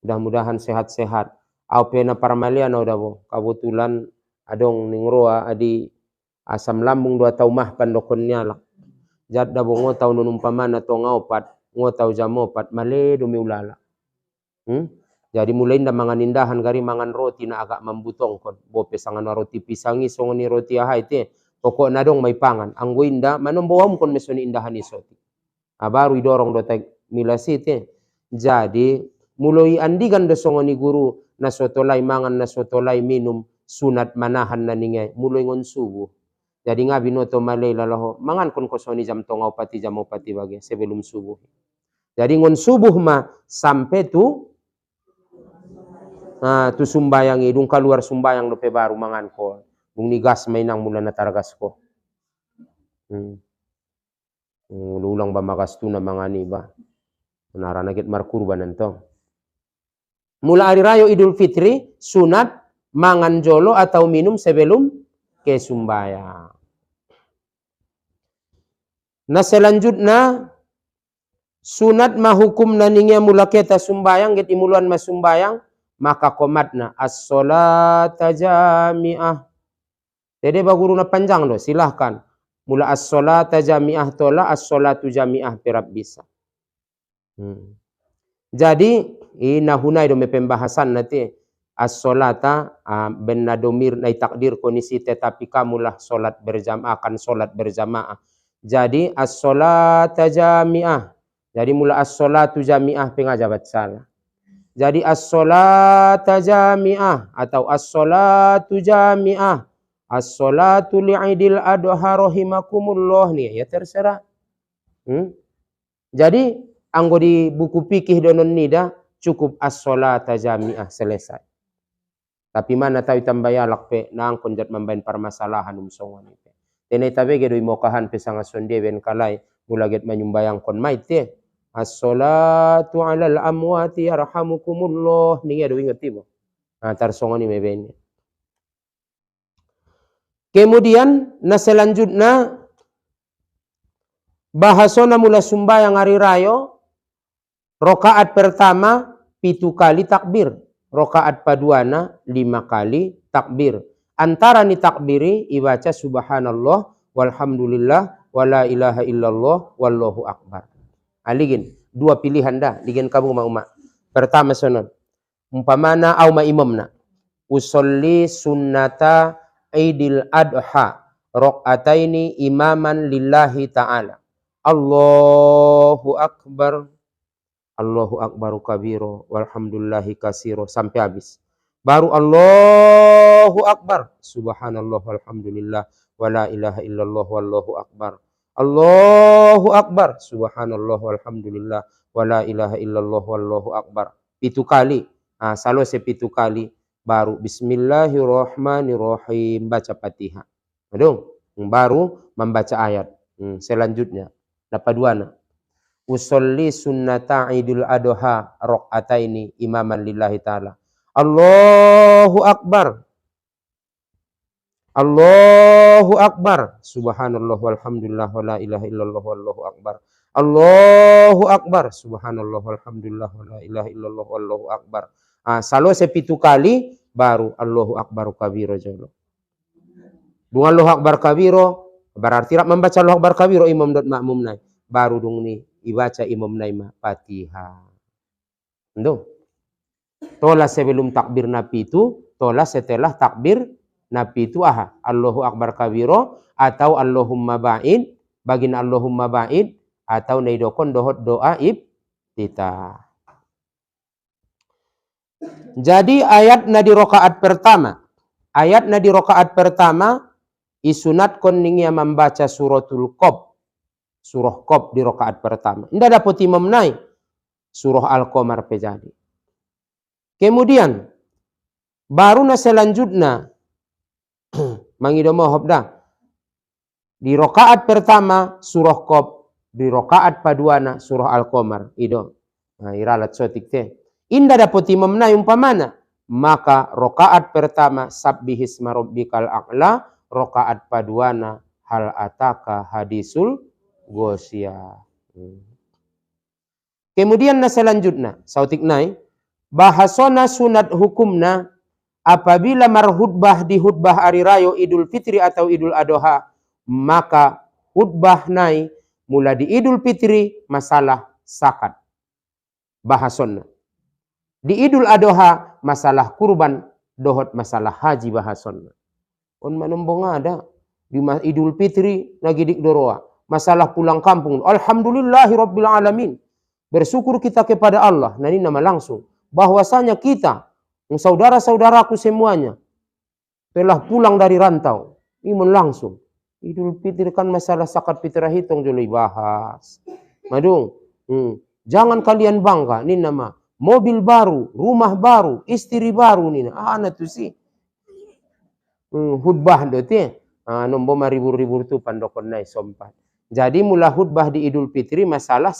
mudah-mudahan sehat-sehat. Au pena paramalia na udabo. Kebetulan adong ningroa adi asam lambung 2 tahun mah pandokon nyalak. Jad dabo ngotau nunumpamana to ngaopat. Ngotau jamopat male dumi ulala. Jadi mulai nda mangan indahan gari mangan roti na agak membutongkon. Bope sangan roti pisangi songoni roti ahai te. Pokok na dong may pangan. Anggo inda manomboam kon mesoni indahan isoti. Baru idorong do tag milasi te. Jadi mulai andigan do songoni guru na sotolai mangan na sotolai minum sunat manahan na ningay. Mulai ngon subuh. Jadi ngabi noto malay lalaho. Mangan kon kosoni jam tongau pati bagi sebelum subuh. Jadi ngon subuh ma sampai tu tu sumbayang idung keluar sumbayang dope baru mangan ko. Bung ni gas mainang mula na taragas ko. Ulang ba magas tu na mangani ba. Narana get markurban ento. Mula hari raya Idul Fitri sunat mangan jolo atau minum sebelum ke sumbayang. Nah selanjutnya sunat mahukum naningnya mula kita sumbayang get imuluan mas sumbayang maka komatna as-sholata jami'ah. Jadi baguru na panjang loh, silahkan. Mula as-sholata jami'ah tola as-sholatu jami'ah perap bisa. Jadi ina hunai do me pembahasan nanti as-sholata benna domir nai takdir kondisi tetapi kamulah solat berjamaah akan solat berjamaah. Jadi as-sholata jami'ah. Jadi mula as-sholatu jami'ah pengajabat salah. Jadi as-sholata jami'ah atau as-sholatu jami'ah. As-sholatu li'idil adha rahimakumullah nih ya terserah. Jadi anggo di buku fikih donon nida cukup as-sholata jami'ah selesai. Tapi mana tahu tambah yalak pe nang konjat membain permasalahan songon pe. Tenai tabe gedo imokahan pe sanga sonde ben kalai mulaget manyumbayang kon maite. As-sholatu 'alal amwati yarhamukumullah ningi ado ingat tibo. Tar songoni mebeni. Kemudian na selanjutnya bahasona mula sumbayang hari rayo rakaat pertama 7 kali takbir, rakaat paduana 5 kali takbir. Antara ni takbiri ibaca subhanallah walhamdulillah wala ilaha illallah wallahu akbar. Aligin, 2 pilihan dah, ligin kamu ma. Pertama sonon. Umpamana au ma imamna. Usolli sunnata Idil Adha raq'ataini imaman lillahi ta'ala. Allahu akbar. Allahu akbaru kabiro walhamdulillahi kasiro sampai habis. Baru Allahu akbar. Subhanallah walhamdulillah wala ilaha illallah wallahu akbar. Allahu akbar. Subhanallah walhamdulillah wala ilaha illallah wallahu akbar. 7 kali. Salo 7 kali baru bismillahirrahmanirrahim baca Fatihah. Baru membaca ayat. Selanjutnya dapat duana. usolli sunnata idul adha raq'ataini imaman lillahi ta'ala. Allahu Akbar. Allahu Akbar. Subhanallah walhamdulillah wa la ilaha illallah wallahu akbar. Allahu Akbar. Subhanallah walhamdulillah wa la ilaha illallah wallahu akbar. Salo sepitu kali baru Allahu Akbar kabiro jolo. Dung Allahu Akbar kabiro berarti rak membaca Allahu Akbar kabiro imam dot makmum nai. Baru dung ni ibaca imam nai ma Fatihah. Ndo. Tola sebelum takbir nabi itu, tola setelah takbir nabi itu Allahu Akbar kabiro atau Allahumma ba'id, bagina Allahumma ba'id atau naidokon dohot doa iftitah. Jadi ayat di rakaat pertama. Ayat di rakaat pertama isunat koningnya membaca suratul Qaf. Surah Qaf di rakaat pertama. Ndak dapat imam naik. Surah Al-Qamar pejadi. Kemudian baru selanjutnya mangido mohop dah. Di rakaat pertama surah Qaf, di rakaat paduana surah Al-Qamar ido. Nah, iralat sotik teh. Inda dapot imam na umpamana, maka rakaat pertama sabbihisma rabbikal a'la, rakaat paduana hal ataka hadisul ghasyiyah. Kemudian selanjutnya sautik nai bahasona sunat hukumna apabila marhutbah di hutbah hari raya Idul Fitri atau Idul Adha, maka hutbah nai mula di Idul Fitri masalah zakat. Bahasona. Di Idul Adha masalah kurban, dohot masalah haji bahasona. On manombong ada di Idul Fitri nagidik doroa. Masalah pulang kampung. Alhamdulillahi Rabbil Alamin. Bersyukur kita kepada Allah. Nah ini nama langsung. Bahwasanya kita, saudara-saudaraku semuanya, telah pulang dari rantau. Imun langsung. Idul Fitri kan masalah zakat fitrah hitung juli bahas. Madung. Jangan kalian bangga. Ini nama mobil baru, rumah baru, istri baru nih. Anak tuh sih. Hutbah dote. Nombor ribu-ribu tu pandokon nai sompat. Jadi mula hutbah di Idul Fitri masalah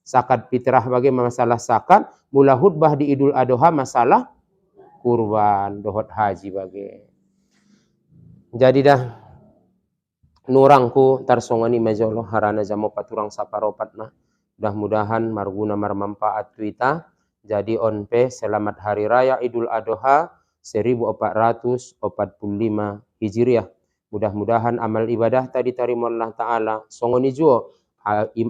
zakat fitrah bagaimana masalah zakat. Mula hutbah di Idul Adha masalah kurban, dohot haji bagai. Jadi dah nurangku tarsongani majolo harana jamo paturang saparopatna. Mudah-mudahan marguna marmanfaat tuita. Jadi onpe selamat hari raya Idul Adha 1445 Hijriah. Mudah-mudahan amal ibadah tadi tarimo Allah Ta'ala. Songoni jo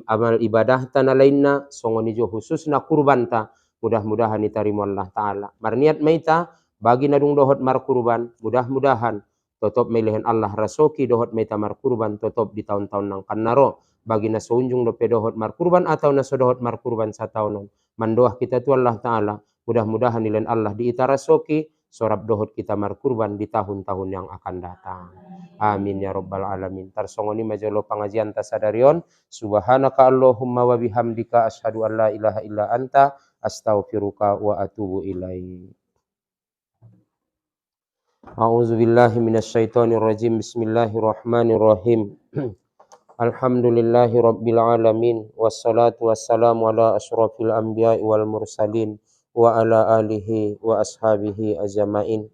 amal ibadah tanah lainna. Songoni jo khususna kurban ta. Mudah-mudahan ditarimo Allah Ta'ala. Marniat maita bagi nadung dohot mar kurban. Mudah-mudahan totop melihan Allah rasoki dohot maita mar kurban. Totop di tahun-tahun nang kannaro. Bagi na seunjung dope dohot mar kurban atau na dohot mar kurban sataunon. Mandoah kita tu Allah Ta'ala. Mudah-mudahan nilai Allah diita rasoki. Sorab dohot kita mar kurban di tahun-tahun yang akan datang. Amin ya rabbal alamin. Tarsongoni majolo pengajian tasadarion. Subhanaka Allahumma wa bihamdika asyhadu an la ilaha illa anta astaghfiruka wa atubu ilaik. A'udzu billahi minasyaitonir rajim. Bismillahirrahmanirrahim. Alhamdulillahi rabbil alamin wassalatu wassalamu ala asyrafil anbiya'i wal mursalin wa ala alihi wa ashabihi ajmain.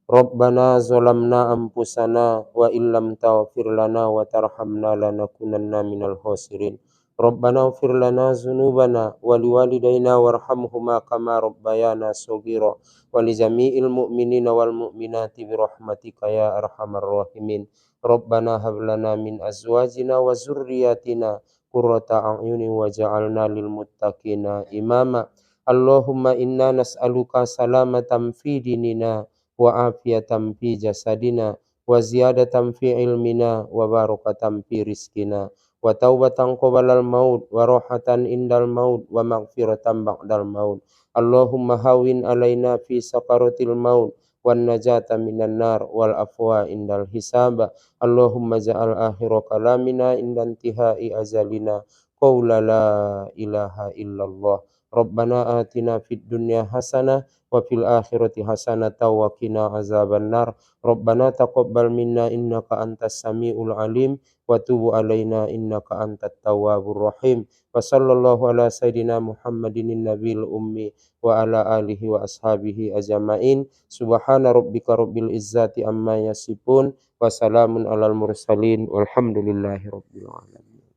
Rabbana zalamna anfusana wa illam taghfir lana wa tarhamna lanakunanna minal khasirin. Rabbana ighfir lana dzunubana wa liwalidayna warhamhuma kama rabbayana shaghira wa li jami'il mu'minina wal mu'minati bi rahmatika ya arhamar rahimin. Rabbana hab lana min azwajina wa zurriyatina qurrata a'yunin waj'alna lil muttaqina imama. Allahumma inna nas'aluka salamatan fi dinina wa afiyatan fi jasadina wa ziyadatan fi ilmina wa barakatan fi rizkina wa taubatan qabalal maut wa rohatan indal maut wa maghfiratan ba'dal maut. Allahumma hawin alaina fi sakaratil maut wan najata minan nar wal afwa indal hisab. Allahumma ja'al akhira kalamina inda intihai azalina qawla la ilaha illallah. Rabbana atina fid dunya hasanah wa fil akhirati hasanatan wa qina azabannar. Rabbana taqabbal minna innaka antas samiul alim wa tub alaina innaka antat tawwabur rahim. Wa sallallahu ala sayidina Muhammadin nabiyil ummi wa ala alihi wa ashabihi ajma'in. Subhana rabbika rabbil izzati amma yasifun wa salamun alal mursalin walhamdulillahi rabbil alamin.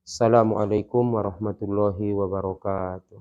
Assalamualaikum warahmatullahi wabarakatuh.